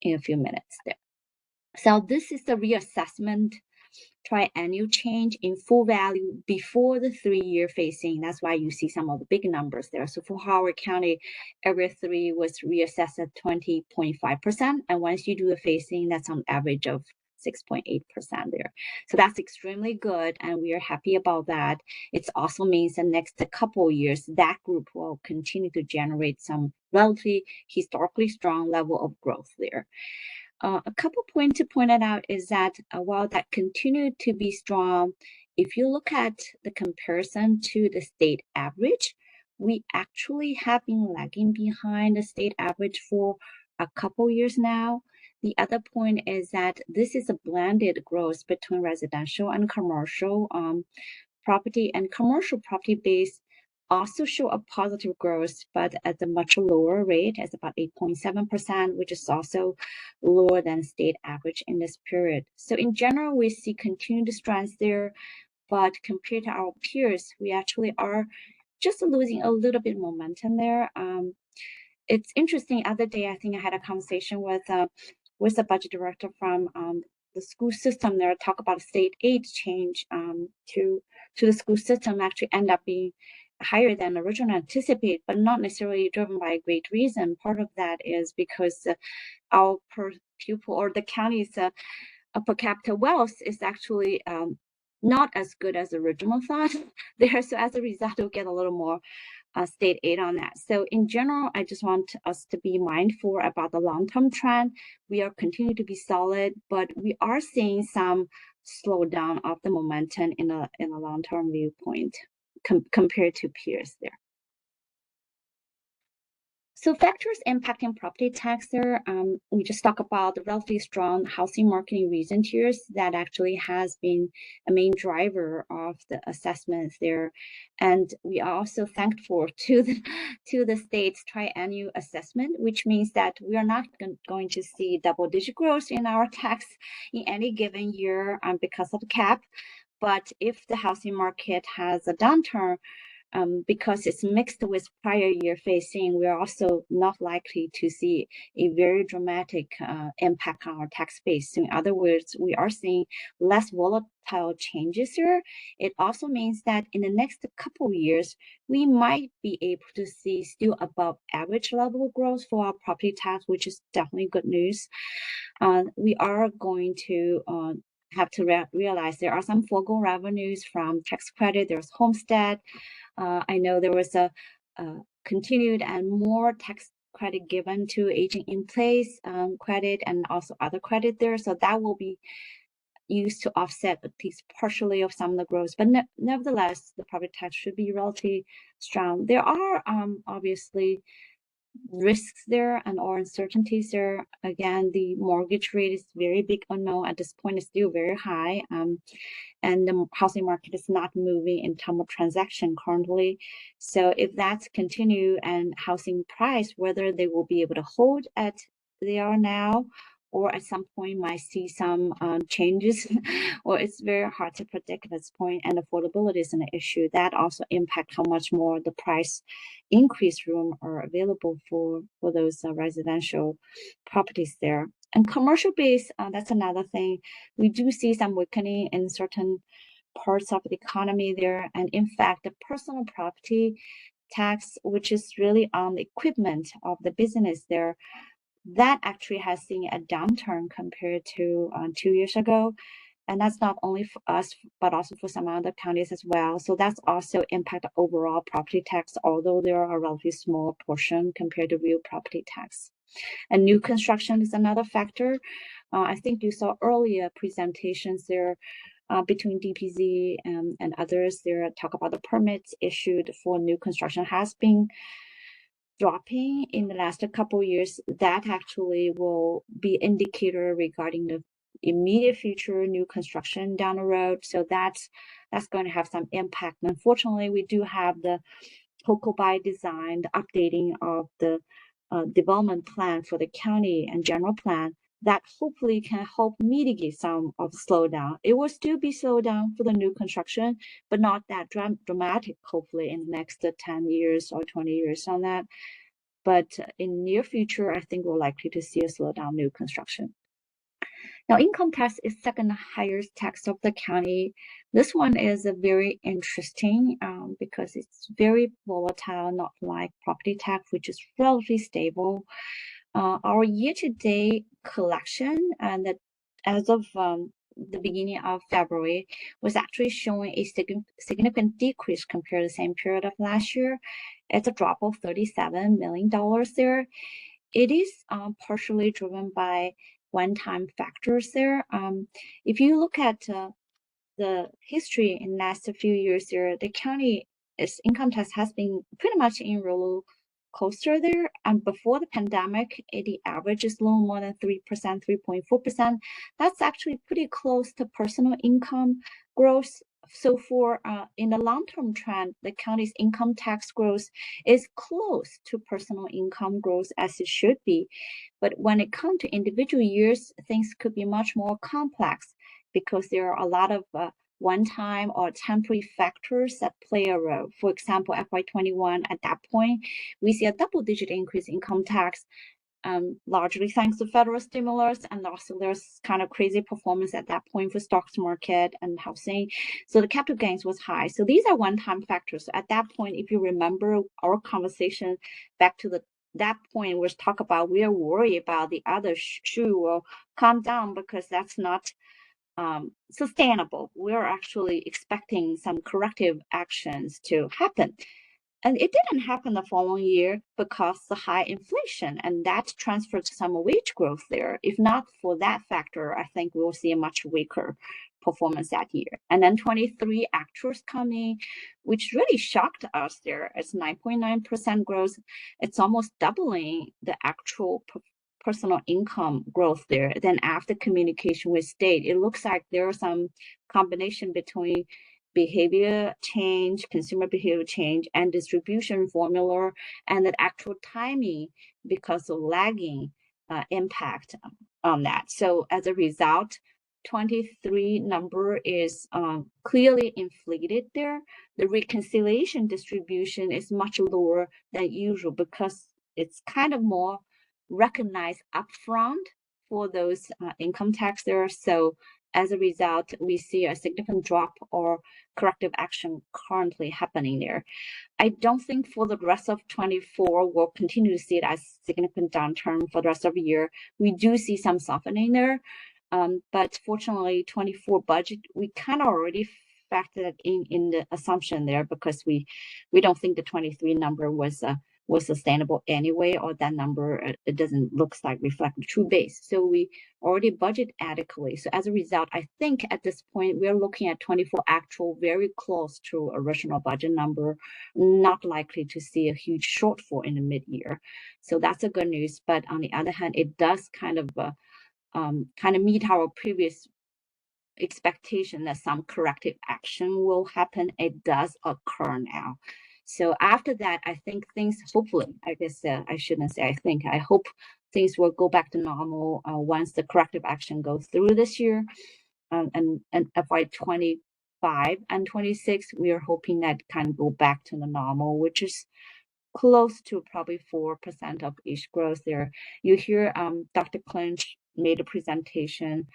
a few minutes there. So this is the reassessment triennial change in full value before the 3-year phasing. That's why you see some of the big numbers there. So for Howard County, area 3 was reassessed at 20.5%. And once you do a phasing, that's on average of 6.8% there. So that's extremely good, and we are happy about that. It also means the next couple of years, that group will continue to generate some relatively historically strong level of growth there. A couple points to point it out is that while that continued to be strong, if you look at the comparison to the state average, we actually have been lagging behind the state average for a couple years now. The other point is that this is a blended growth between residential and commercial property, and commercial property base also show a positive growth, but at a much lower rate, as about 8.7%, which is also lower than state average in this period. So in general, we see continued strength there, but compared to our peers, we actually are just losing a little bit momentum there. It's interesting. Other day, I think I had a conversation with the budget director from the school system there, talk about state aid change to the school system actually end up being higher than originally anticipated, but not necessarily driven by a great reason. Part of that is because our per pupil or the county's per capita wealth is actually not as good as original thought there. So as a result, we'll get a little more state aid on that. So in general, I just want us to be mindful about the long-term trend. We are continuing to be solid, but we are seeing some slowdown of the momentum in a long-term viewpoint compared to peers there. So factors impacting property tax there, we just talked about the relatively strong housing market in recent years that actually has been a main driver of the assessments there. And we are also thankful to the state's triennial assessment, which means that we are not going to see double-digit growth in our tax in any given year because of the cap. But if the housing market has a downturn, because it's mixed with prior year phasing, we are also not likely to see a very dramatic impact on our tax base. In other words, we are seeing less volatile changes here. It also means that in the next couple of years, we might be able to see still above average level growth for our property tax, which is definitely good news. We are going to have to realize there are some foregone revenues from tax credit, there's homestead. I know there was a continued and more tax credit given to aging in place credit and also other credit there. So that will be used to offset at least partially of some of the growth. But nevertheless, the property tax should be relatively strong. There are obviously risks there and or uncertainties there. Again, the mortgage rate is very big unknown at this point. It's still very high, and the housing market is not moving in terms of transaction currently. So if that's continue and housing price, whether they will be able to hold at they are now, or at some point might see some changes, or it's very hard to predict at this point, and affordability is an issue. That also impacts how much more the price increase room are available for those residential properties there. And commercial base, that's another thing. We do see some weakening in certain parts of the economy there. And in fact, the personal property tax, which is really on the equipment of the business there, that actually has seen a downturn compared to 2 years ago. And that's not only for us, but also for some other counties as well. So that's also impact overall property tax, although there are a relatively small portion compared to real property tax. And new construction is another factor. I think you saw earlier presentations there between DPZ and others there talk about the permits issued for new construction has been dropping in the last couple of years. That actually will be indicator regarding the immediate future new construction down the road. So that's going to have some impact. And unfortunately, we do have the local by design, the updating of the development plan for the county and general plan that hopefully can help mitigate some of the slowdown. It will still be slowdown for the new construction, but not that dramatic, hopefully, in the next 10 years or 20 years on that. But in near future, I think we're likely to see a slowdown new construction. Now, income tax is second highest tax of the county. This one is very interesting because it's very volatile, not like property tax, which is relatively stable. Our year-to-date collection, and as of the beginning of February, was actually showing a significant decrease compared to the same period of last year. It's a drop of $37 million there. It is partially driven by one-time factors there. If you look at the history in the last few years there, the county's income tax has been pretty much in roller coaster there. And before the pandemic, the average is a little more than 3%, 3.4%. That's actually pretty close to personal income growth So for in the long-term trend, the county's income tax growth is close to personal income growth as it should be. But when it comes to individual years, things could be much more complex because there are a lot of one-time or temporary factors that play a role. For example, FY21, at that point, we see a double-digit increase in income tax, largely thanks to federal stimulus, and also there's kind of crazy performance at that point for stocks market and housing. So the capital gains was high. So these are one-time factors. So at that point, if you remember our conversation back to that point, was talk about we are worried about the other shoe will come down because that's not sustainable. We're actually expecting some corrective actions to happen. And it didn't happen the following year because the high inflation, and that transferred some wage growth there. If not for that factor, I think we'll see a much weaker performance that year. And then 23 actuals coming, which really shocked us there. It's 9.9% growth. It's almost doubling the actual personal income growth there. Then after communication with state, it looks like there's some combination between behavior change, consumer behavior change, and distribution formula, and the actual timing because of lagging impact on that. So as a result, 23 number is clearly inflated there. The reconciliation distribution is much lower than usual because it's kind of more recognized upfront for those income tax there. So as a result, we see a significant drop or corrective action currently happening there. I don't think for the rest of 24, we'll continue to see it as significant downturn for the rest of the year. We do see some softening there, but fortunately, 24 budget, we kind of already factored in the assumption there because we don't think the 23 number was sustainable anyway, or that number, it doesn't look like reflect the true base. So we already budget adequately. So as a result, I think at this point, we're looking at 24 actual very close to original budget number, not likely to see a huge shortfall in the mid-year. So that's a good news. But on the other hand, it does kind of meet our previous expectation that some corrective action will happen. It does occur now. So after that, I think things, hopefully, I guess I shouldn't say I think, I hope things will go back to normal once the corrective action goes through this year. And FY25 and 26, we are hoping that can go back to the normal, which is close to probably 4% of each growth there. You hear Dr. Clinch made a presentation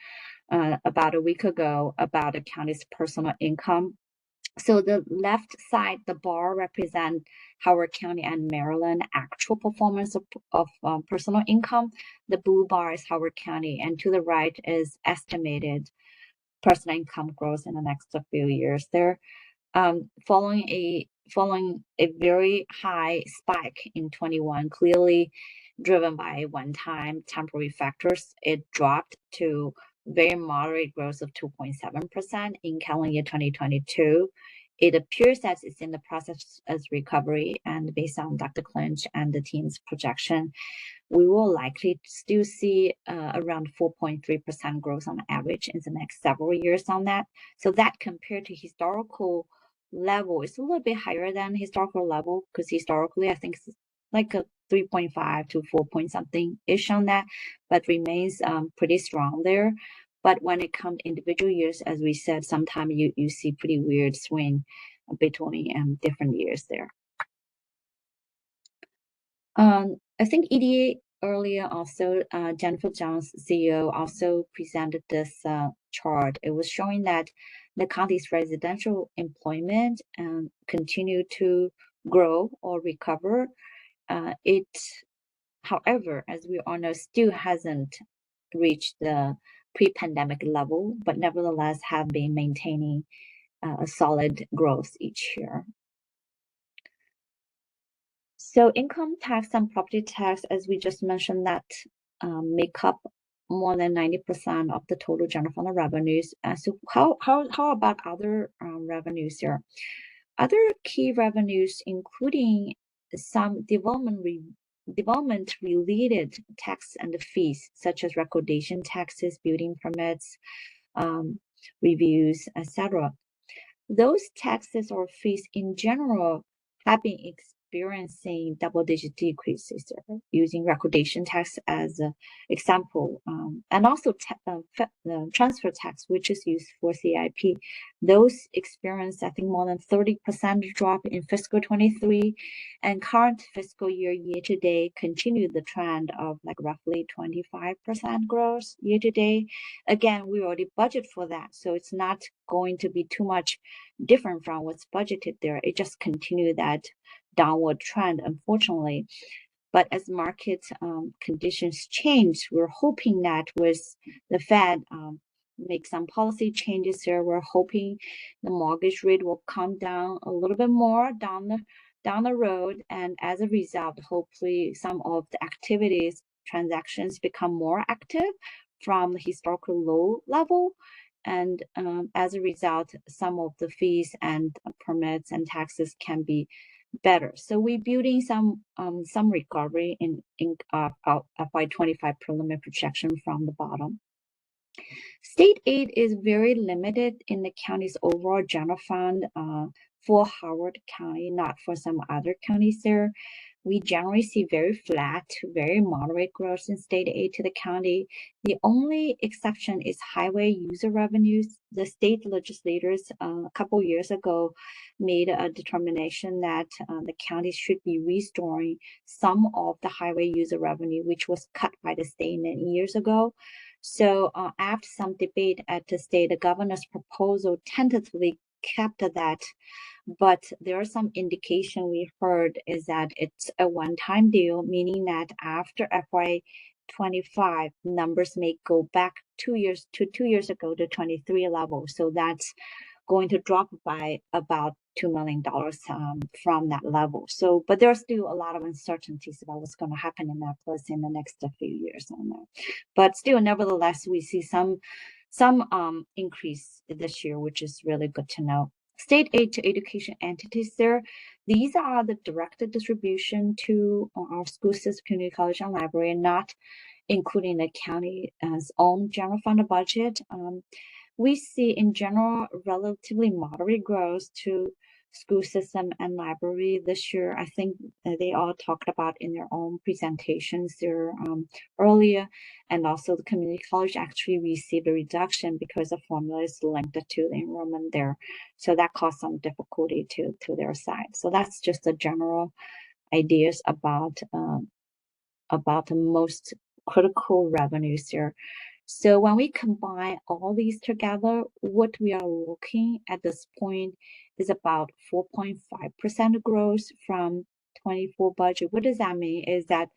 about a week ago about the county's personal income. So the left side, the bar represent Howard County and Maryland actual performance of personal income. The blue bar is Howard County, and to the right is estimated personal income growth in the next few years. There, following a very high spike in 21, clearly driven by one-time temporary factors, it dropped to very moderate growth of 2.7% in calendar year 2022. It appears that it's in the process of recovery, and based on Dr. Clinch and the team's projection, we will likely still see around 4.3% growth on average in the next several years on that. So that compared to historical level, it's a little bit higher than historical level, because historically, I think it's like a 3.5 to 4 point something ish on that, but remains pretty strong there. But when it comes to individual years, as we said, sometimes you see pretty weird swing between different years there. I think EDA earlier also, Jennifer Jones, CEO, also presented this chart. It was showing that the county's residential employment continued to grow or recover. It, however, as we all know, still hasn't reached the pre-pandemic level, but nevertheless have been maintaining a solid growth each year. So income tax and property tax, as we just mentioned, that make up more than 90% of the total general fund revenues. So how about other revenues here? Other key revenues, including some development-related tax and fees, such as recordation taxes, building permits, reviews, etc. those taxes or fees in general have been experiencing double-digit decreases using recordation tax as an example, and also transfer tax, which is used for CIP. Those experienced, I think, more than 30% drop in fiscal 23, and current fiscal year to date continued the trend of like roughly 25% growth year to date. Again, we already budget for that, so it's not going to be too much different from what's budgeted there. It just continued that downward trend, unfortunately. But as market conditions change, we're hoping that with the Fed make some policy changes there, we're hoping the mortgage rate will come down a little bit more down the road, and as a result, hopefully some of the activities, transactions become more active from the historical low level. And as a result, some of the fees and permits and taxes can be better. So we're building some recovery in FY25 preliminary projection from the bottom. State aid is very limited in the county's overall general fund for Howard County, not for some other counties there. We generally see very flat to very moderate growth in state aid to the county. The only exception is highway user revenues. The state legislators a couple years ago made a determination that the county should be restoring some of the highway user revenue, which was cut by the state many years ago. So after some debate at the state, the governor's proposal tentatively kept that, but there are some indication we heard is that it's a one-time deal, meaning that after FY25, numbers may go back 2 years ago to 23 level. So that's going to drop by about $2 million from that level. So, but there's still a lot of uncertainties about what's going to happen in that place in the next few years on that. But still, nevertheless, we see some increase this year, which is really good to know. State aid to education entities there. These are the direct distribution to our school system, community college, and library, not including the county's own general fund budget. We see in general relatively moderate growth to school system and library this year. I think they all talked about in their own presentations there earlier, and also the community college actually received a reduction because the formula is linked to the enrollment there. So that caused some difficulty to their side. So that's just the general ideas about the most critical revenues here. So when we combine all these together, what we are looking at this point is about 4.5% growth from 24 budget. What does that mean? Is that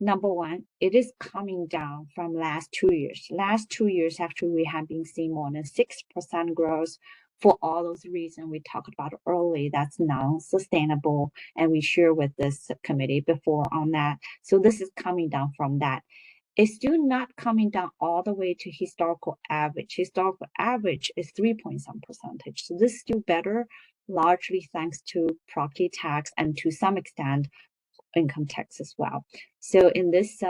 number one, it is coming down from last 2 years. Last 2 years, actually, we have been seeing more than 6% growth for all those reasons we talked about early. That's non-sustainable, and we share with this committee before on that. So this is coming down from that. It's still not coming down all the way to historical average. Historical average is 3.some%. So this is still better, largely thanks to property tax and to some extent income tax as well. So in this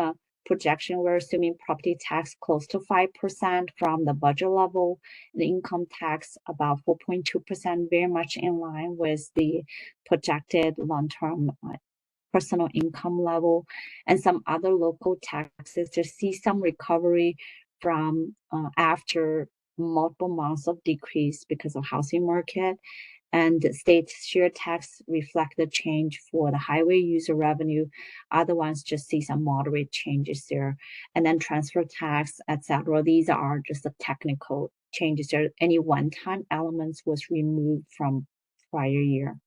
projection, we're assuming property tax close to 5% from the budget level, the income tax about 4.2%, very much in line with the projected long-term personal income level, and some other local taxes to see some recovery from after multiple months of decrease because of housing market. And the state share tax reflect the change for the highway user revenue. Other ones just see some moderate changes there. And then transfer tax, etc. These are just the technical changes there. Any one-time elements was removed from prior year.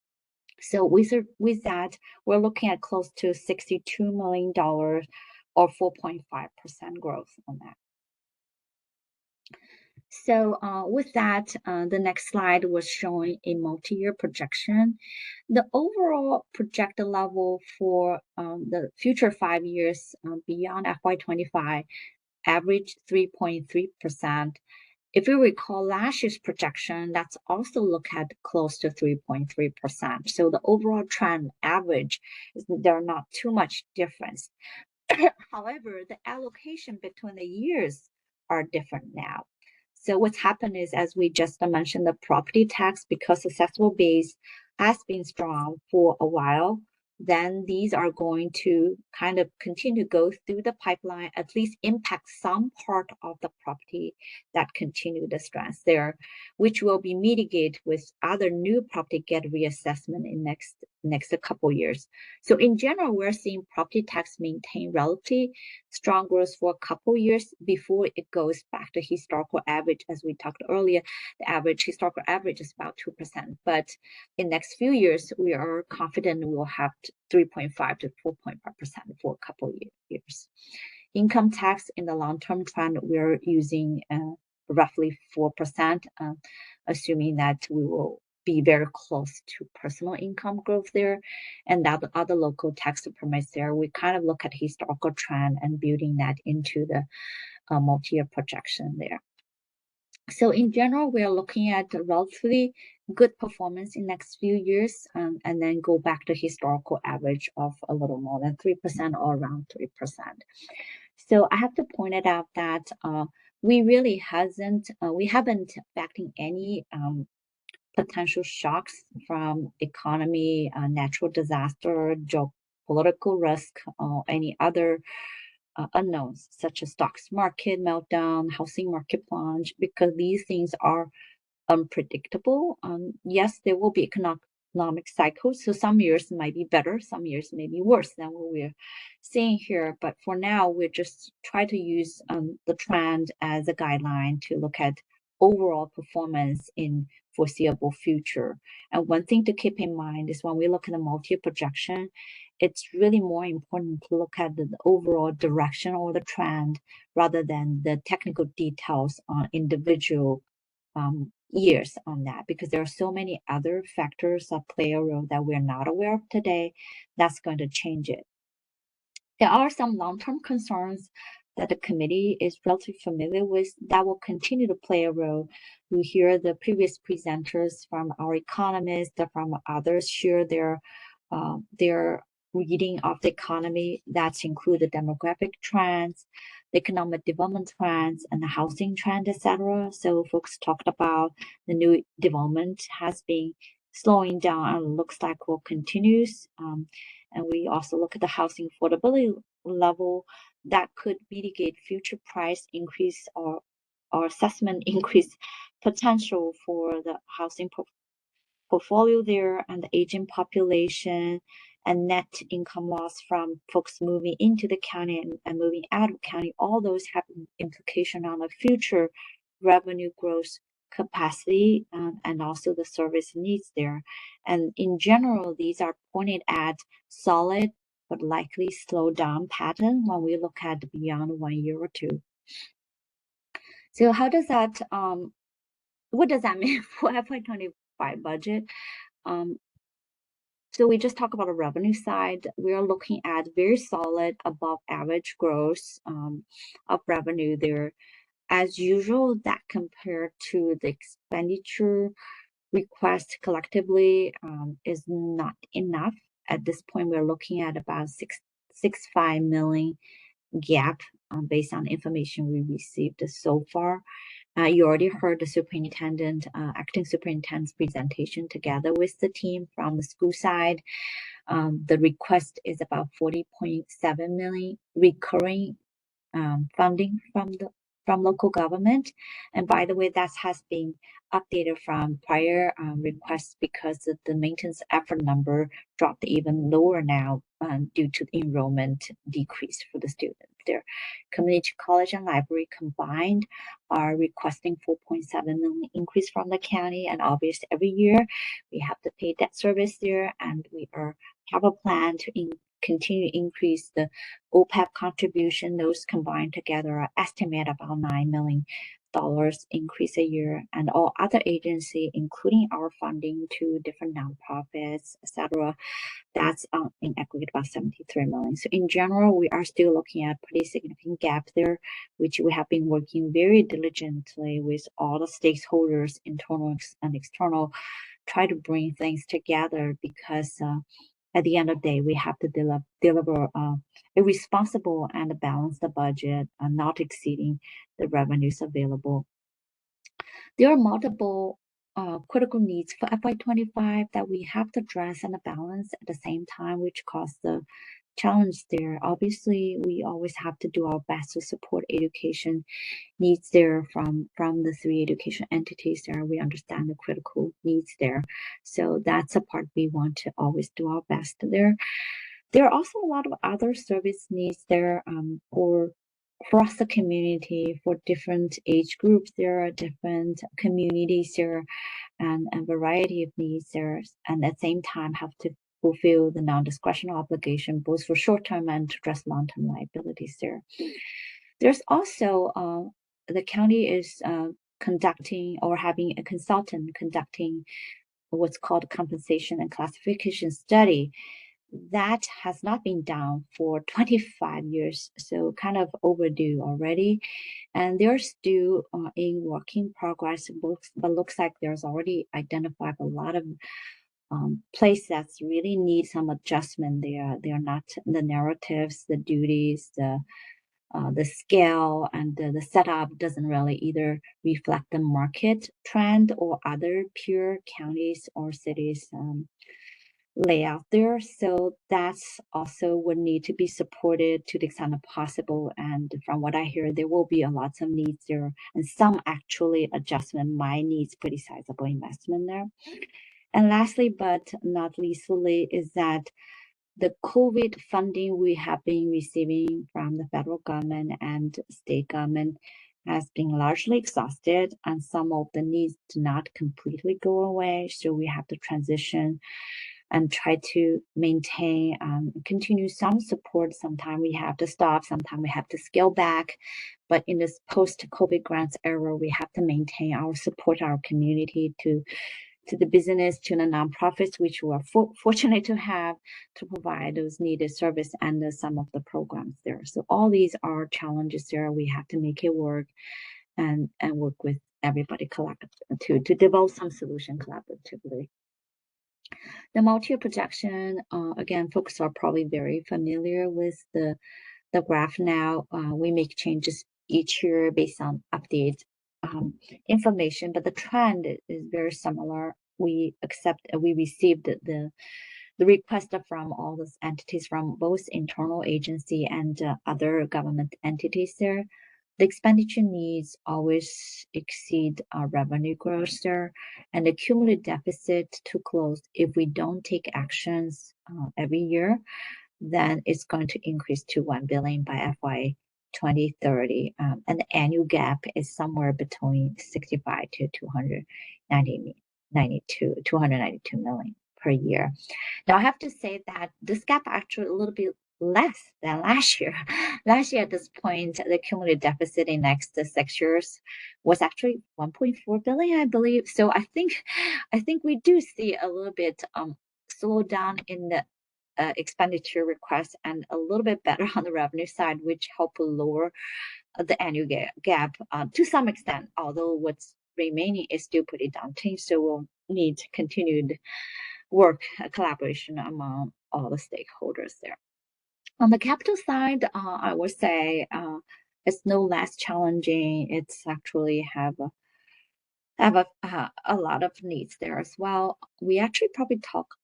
So with that, we're looking at close to $62 million or 4.5% growth on that. So with that, the next slide was showing a multi-year projection. The overall projected level for the future 5 years beyond FY25 averaged 3.3%. If you recall last year's projection, that's also look at close to 3.3%. So the overall trend average, there are not too much difference. However, the allocation between the years are different now. So what's happened is, as we just mentioned, the property tax, because the assessable base has been strong for a while, then these are going to kind of continue to go through the pipeline, at least impact some part of the property that continue the stress there, which will be mitigated with other new property get reassessment in next couple years. So in general, we're seeing property tax maintain relatively strong growth for a couple years before it goes back to historical average. As we talked earlier, the historical average is about 2%. But in next few years, we are confident we will have 3.5 to 4.5% for a couple years. Income tax in the long-term trend, we're using roughly 4%, assuming that we will be very close to personal income growth there, and that the other local tax permits there. We kind of look at historical trend and building that into the multi-year projection there. So in general, we are looking at relatively good performance in next few years, and then go back to historical average of a little more than 3% or around 3%. So I have to point it out that we really haven't factoring any potential shocks from economy, natural disaster, geopolitical risk, or any other unknowns such as stocks market meltdown, housing market plunge, because these things are unpredictable. Yes, there will be economic cycles, so some years might be better, some years may be worse than what we're seeing here. But for now, we're just try to use the trend as a guideline to look at overall performance in foreseeable future. And one thing to keep in mind is when we look at the multi-year projection, it's really more important to look at the overall direction or the trend rather than the technical details on individual years on that, because there are so many other factors that play a role that we're not aware of today that's going to change it. There are some long-term concerns that the committee is relatively familiar with that will continue to play a role. You hear the previous presenters from our economists, from others share their reading of the economy that include the demographic trends, the economic development trends, and the housing trend, etc. So folks talked about the new development has been slowing down and looks like will continue. And we also look at the housing affordability level that could mitigate future price increase or assessment increase potential for the housing portfolio there, and the aging population and net income loss from folks moving into the county and moving out of county. All those have an implication on the future revenue growth capacity and also the service needs there. And in general, these are pointed at solid but likely slow down pattern when we look at beyond 1 year or two. So how does that what does that mean for FY25 budget? So we just talked about a revenue side. We are looking at very solid above average growth of revenue there. As usual, that compared to the expenditure request collectively is not enough. At this point, we're looking at about 6.65 million gap based on information we received so far. You already heard the superintendent, acting superintendent's presentation together with the team from the school side. The request is about 40.7 million recurring funding from local government. And by the way, that has been updated from prior requests because the maintenance effort number dropped even lower now due to enrollment decrease for the students there. Community college and library combined are requesting 4.7 million increase from the county, and obviously every year we have to pay debt service there, and we have a plan to continue to increase the OPEB contribution. Those combined together are estimated about $9 million increase a year, and all other agencies, including our funding to different nonprofits, etc., that's in aggregate about 73 million. So in general, we are still looking at pretty significant gap there, which we have been working very diligently with all the stakeholders, internal and external, try to bring things together, because at the end of the day, we have to deliver a responsible and a balanced budget, not exceeding the revenues available. there are multiple critical needs for FY25 that we have to address and balance at the same time, which cause the challenge there. Obviously, we always have to do our best to support education needs there from the three education entities there. We understand the critical needs there. So that's a part we want to always do our best there. There are also a lot of other service needs there for across the community for different age groups. There are different communities there and a variety of needs there, and at the same time have to fulfill the non-discretionary obligation both for short-term and to address long-term liabilities there. There's also the county is conducting or having a consultant conducting what's called compensation and classification study. That has not been done for 25 years, so kind of overdue already. And they're still in working progress, but looks like there's already identified a lot of places that really need some adjustment. They are not the narratives, the duties, the scale and the setup doesn't really either reflect the market trend or other peer counties or cities layout there. So that's also would need to be supported to the extent possible. And from what I hear, there will be a lots of needs there, and some actually adjustment might needs pretty sizable investment there. And lastly, but not leastly, is that the COVID funding we have been receiving from the federal government and state government has been largely exhausted, and some of the needs do not completely go away. So we have to transition and try to maintain, continue some support. Sometimes we have to stop, sometimes we have to scale back. But in this post-COVID grants era, we have to maintain our support, our community to the business, to the nonprofits, which we are fortunate to have to provide those needed service and some of the programs there. So all these are challenges there. We have to make it work and work with everybody collaboratively to develop some solution collaboratively. The multi-year projection, again, folks are probably very familiar with the graph now. We make changes each year based on update information, but the trend is very similar. We received the request from all those entities from both internal agency and other government entities there. The expenditure needs always exceed our revenue growth there, and the cumulative deficit to close if we don't take actions every year, then it's going to increase to 1 billion by FY 2030, and the annual gap is somewhere between 65 to 292 million per year. Now I have to say that this gap actually a little bit less than last year. Last year at this point, the cumulative deficit in next 6 years was actually 1.4 billion, I believe. So I think we do see a little bit slowdown in the expenditure requests and a little bit better on the revenue side, which help lower the annual gap to some extent, although what's remaining is still pretty daunting. So we'll need continued work, collaboration among all the stakeholders there. On the capital side, I would say it's no less challenging. It's actually have a lot of needs there as well. We actually probably talked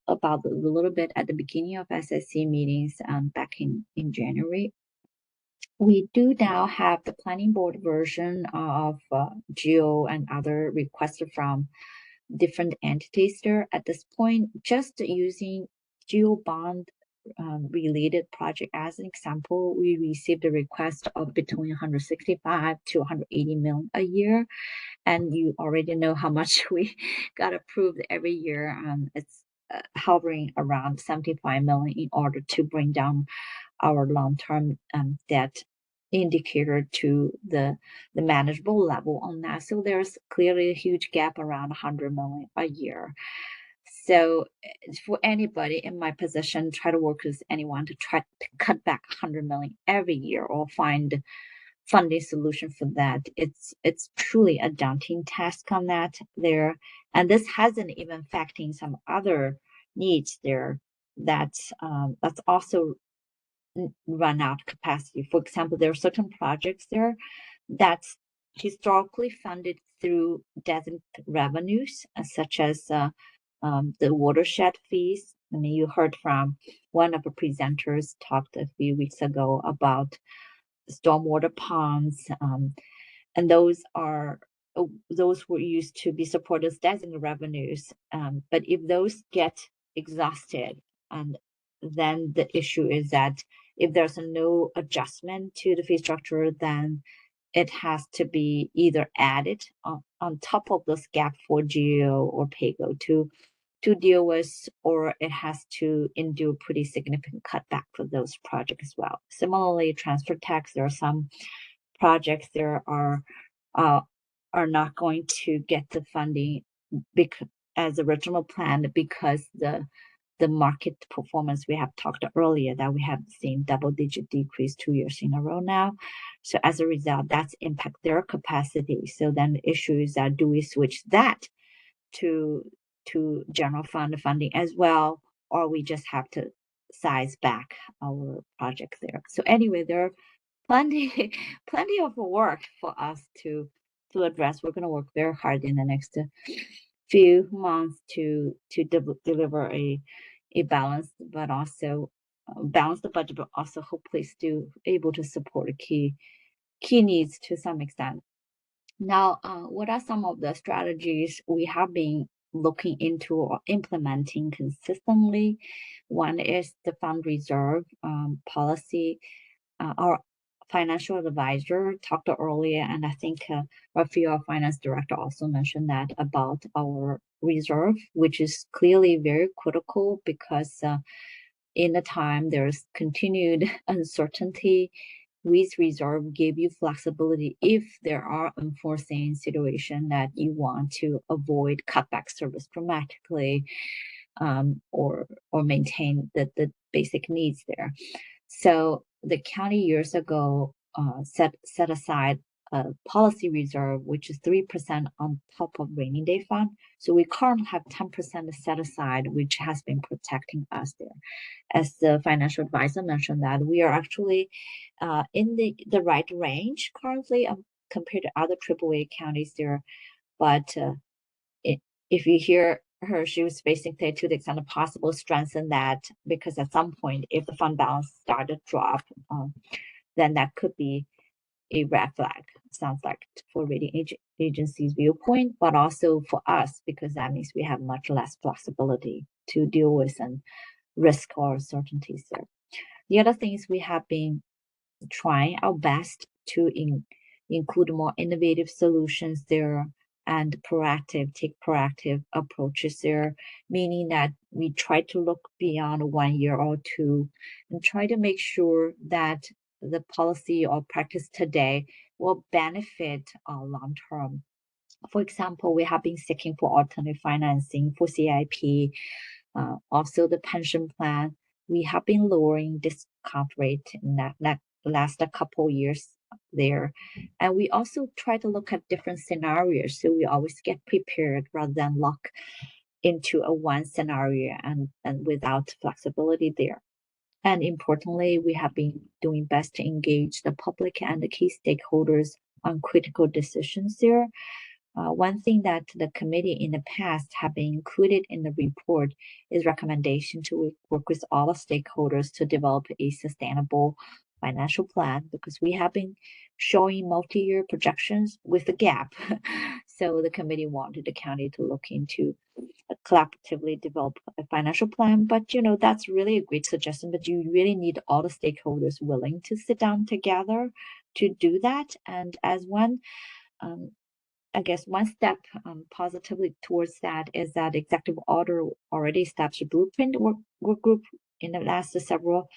about a little bit at the beginning of SSC meetings back in January. We do now have the planning board version of GEO and other requests from different entities there. At this point, just using GEO bond related project as an example, we received a request of between 165 to 180 million a year, and you already know how much we got approved every year. It's hovering around 75 million in order to bring down our long-term debt indicator to the manageable level on that. So there's clearly a huge gap around 100 million a year. So for anybody in my position, try to work with anyone to try to cut back 100 million every year or find funding solution for that. It's truly a daunting task on that there. And this hasn't even factoring some other needs there that's also run out capacity. For example, there are certain projects there that's historically funded through designated revenues, such as the watershed fees. I mean, you heard from one of the presenters talked a few weeks ago about stormwater ponds, and those were used to be supported as designated revenues. But if those get exhausted, and then the issue is that if there's no adjustment to the fee structure, then it has to be either added on top of this gap for GEO or PAYGO to deal with, or it has to endure pretty significant cutback for those projects as well. Similarly, transfer tax, there are some projects there are not going to get the funding as original planned because the market performance we have talked earlier that we have seen double-digit decrease 2 years in a row now. So as a result, that's impact their capacity. So then the issue is that do we switch that to general fund funding as well, or we just have to size back our project there. So anyway, there are plenty of work for us to address. We're going to work very hard in the next few months to deliver a balanced, but also balance the budget, but also hopefully still able to support key needs to some extent. Now, what are some of the strategies we have been looking into or implementing consistently? One is the fund reserve policy. Our financial advisor talked earlier, and I think Rafi, our finance director, also mentioned that about our reserve, which is clearly very critical because in the time there's continued uncertainty. With reserve give you flexibility if there are unforeseen situation that you want to avoid cutback service dramatically, or maintain the basic needs there. So the county years ago set aside a policy reserve, which is 3% on top of rainy day fund. So we currently have 10% set aside, which has been protecting us there. As the financial advisor mentioned, that we are actually in the right range currently compared to other AAA counties there. But if you hear her, she was basically to the extent possible strengthen that, because at some point, if the fund balance started to drop, then that could be a red flag. Sounds like for rating agencies' viewpoint, but also for us, because that means we have much less flexibility to deal with and risk or uncertainties there. The other things we have been trying our best to include more innovative solutions there and take proactive approaches there, meaning that we try to look beyond 1 year or two and try to make sure that the policy or practice today will benefit long term. For example, we have been seeking for alternative financing for CIP, also the pension plan. We have been lowering discount rate in that last couple years there. And we also try to look at different scenarios. So we always get prepared rather than lock into a one scenario and without flexibility there. And importantly, we have been doing best to engage the public and the key stakeholders on critical decisions there. One thing that the committee in the past have been included in the report is recommendation to work with all the stakeholders to develop a sustainable financial plan, because we have been showing multi-year projections with a gap. So the committee wanted the county to look into collaboratively develop a financial plan. But that's really a great suggestion, but you really need all the stakeholders willing to sit down together to do that. And as one I guess one step positively towards that is that executive order already established a blueprint work group in the last several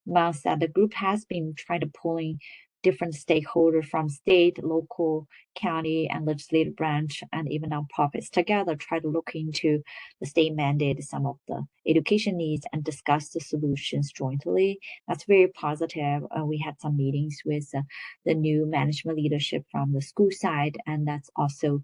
months, that the group has been trying to pulling different stakeholders from state, local, county, and legislative branch, and even nonprofits together, try to look into the state mandate, some of the education needs, and discuss the solutions jointly. That's very positive. We had some meetings with the new management leadership from the school side, and that's also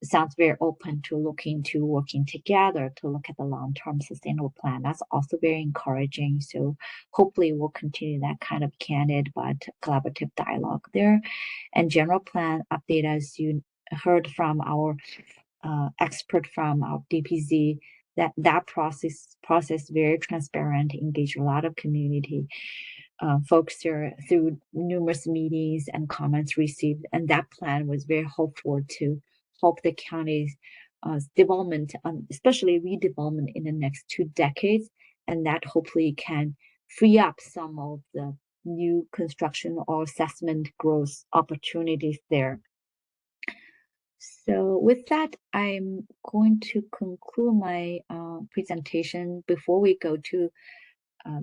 sounds very open to looking to working together to look at the long-term sustainable plan. That's also very encouraging. So hopefully we'll continue that kind of candid but collaborative dialogue there. And general plan update, as you heard from our expert from our DPZ, that process very transparent, engage a lot of community folks there through numerous meetings and comments received. And that plan was very hopeful to help the county's development, especially redevelopment in the next 2 decades. And that hopefully can free up some of the new construction or assessment growth opportunities there. So with that, I'm going to conclude my presentation. Before we go to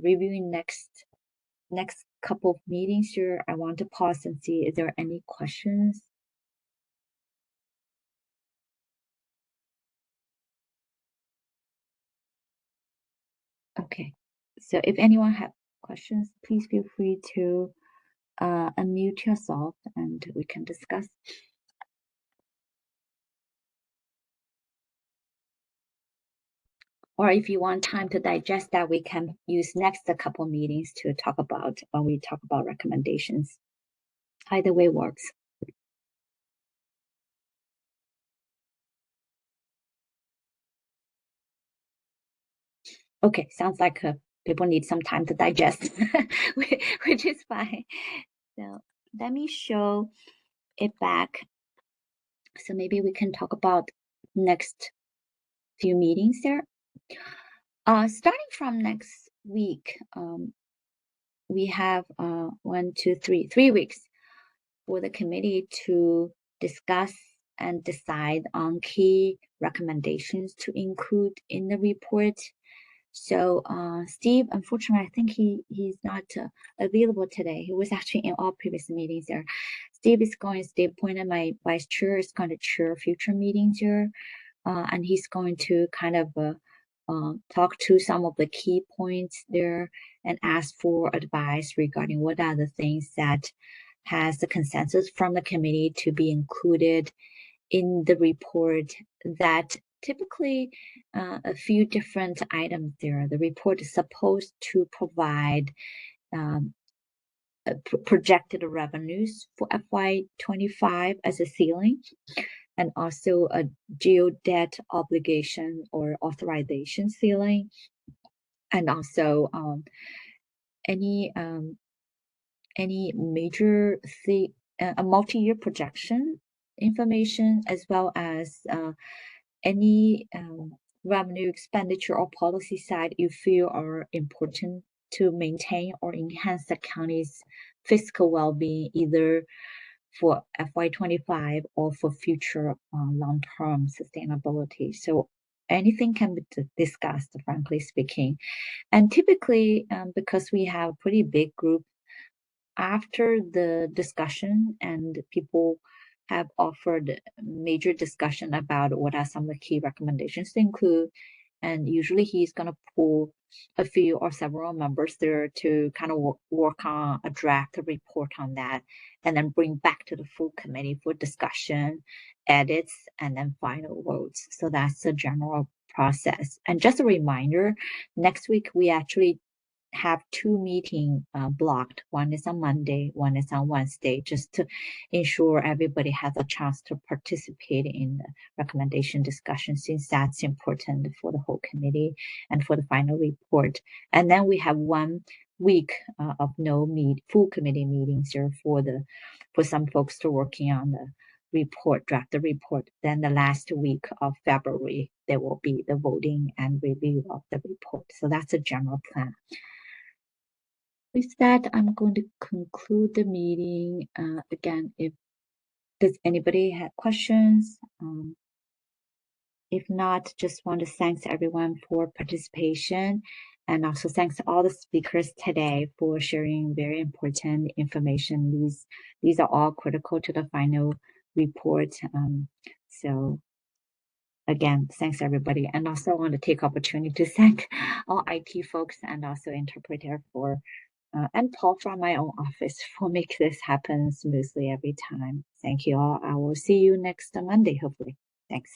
reviewing next couple of meetings here, I want to pause and see if there are any questions. Okay, so if anyone have questions, please feel free to unmute yourself and we can discuss. Or if you want time to digest that, we can use next couple meetings to talk about when we talk about recommendations. Either way works. Okay, sounds like people need some time to digest, which is fine. So let me show it back. So maybe we can talk about next few meetings there. Starting from next week, we have 3 weeks for the committee to discuss and decide on key recommendations to include in the report. So Steve, unfortunately, I think he's not available today. He was actually in all previous meetings there. Steve appointed my vice chair, is going to chair future meetings here. And he's going to kind of talk to some of the key points there and ask for advice regarding what are the things that has the consensus from the committee to be included in the report. That typically a few different items there. The report is supposed to provide projected revenues for FY25 as a ceiling, and also a geodebt obligation or authorization ceiling, and also any major a multi-year projection information, as well as any revenue, expenditure, or policy side you feel are important to maintain or enhance the county's fiscal well-being, either for FY25 or for future long-term sustainability. So anything can be discussed, frankly speaking. And typically, because we have a pretty big group, after the discussion and people have offered major discussion about what are some of the key recommendations to include, and usually he's going to pull a few or several members there to kind of work on a draft report on that, and then bring back to the full committee for discussion, edits, and then final votes. So that's the general process. And just a reminder, next week we actually have 2 meetings blocked. One is on Monday, one is on Wednesday, just to ensure everybody has a chance to participate in the recommendation discussion, since that's important for the whole committee and for the final report. And then we have 1 week of no full committee meetings here for some folks to working on the report, draft the report. Then the last week of February, there will be the voting and review of the report. So that's a general plan. With that, I'm going to conclude the meeting. Again, does anybody have questions? If not, just want to thank everyone for participation, and also thanks to all the speakers today for sharing very important information. These are all critical to the final report. So again, thanks everybody. And also I want to take opportunity to thank all IT folks and also interpreter for and Paul from my own office for make this happen smoothly every time. Thank you all. I will see you next Monday, hopefully. Thanks.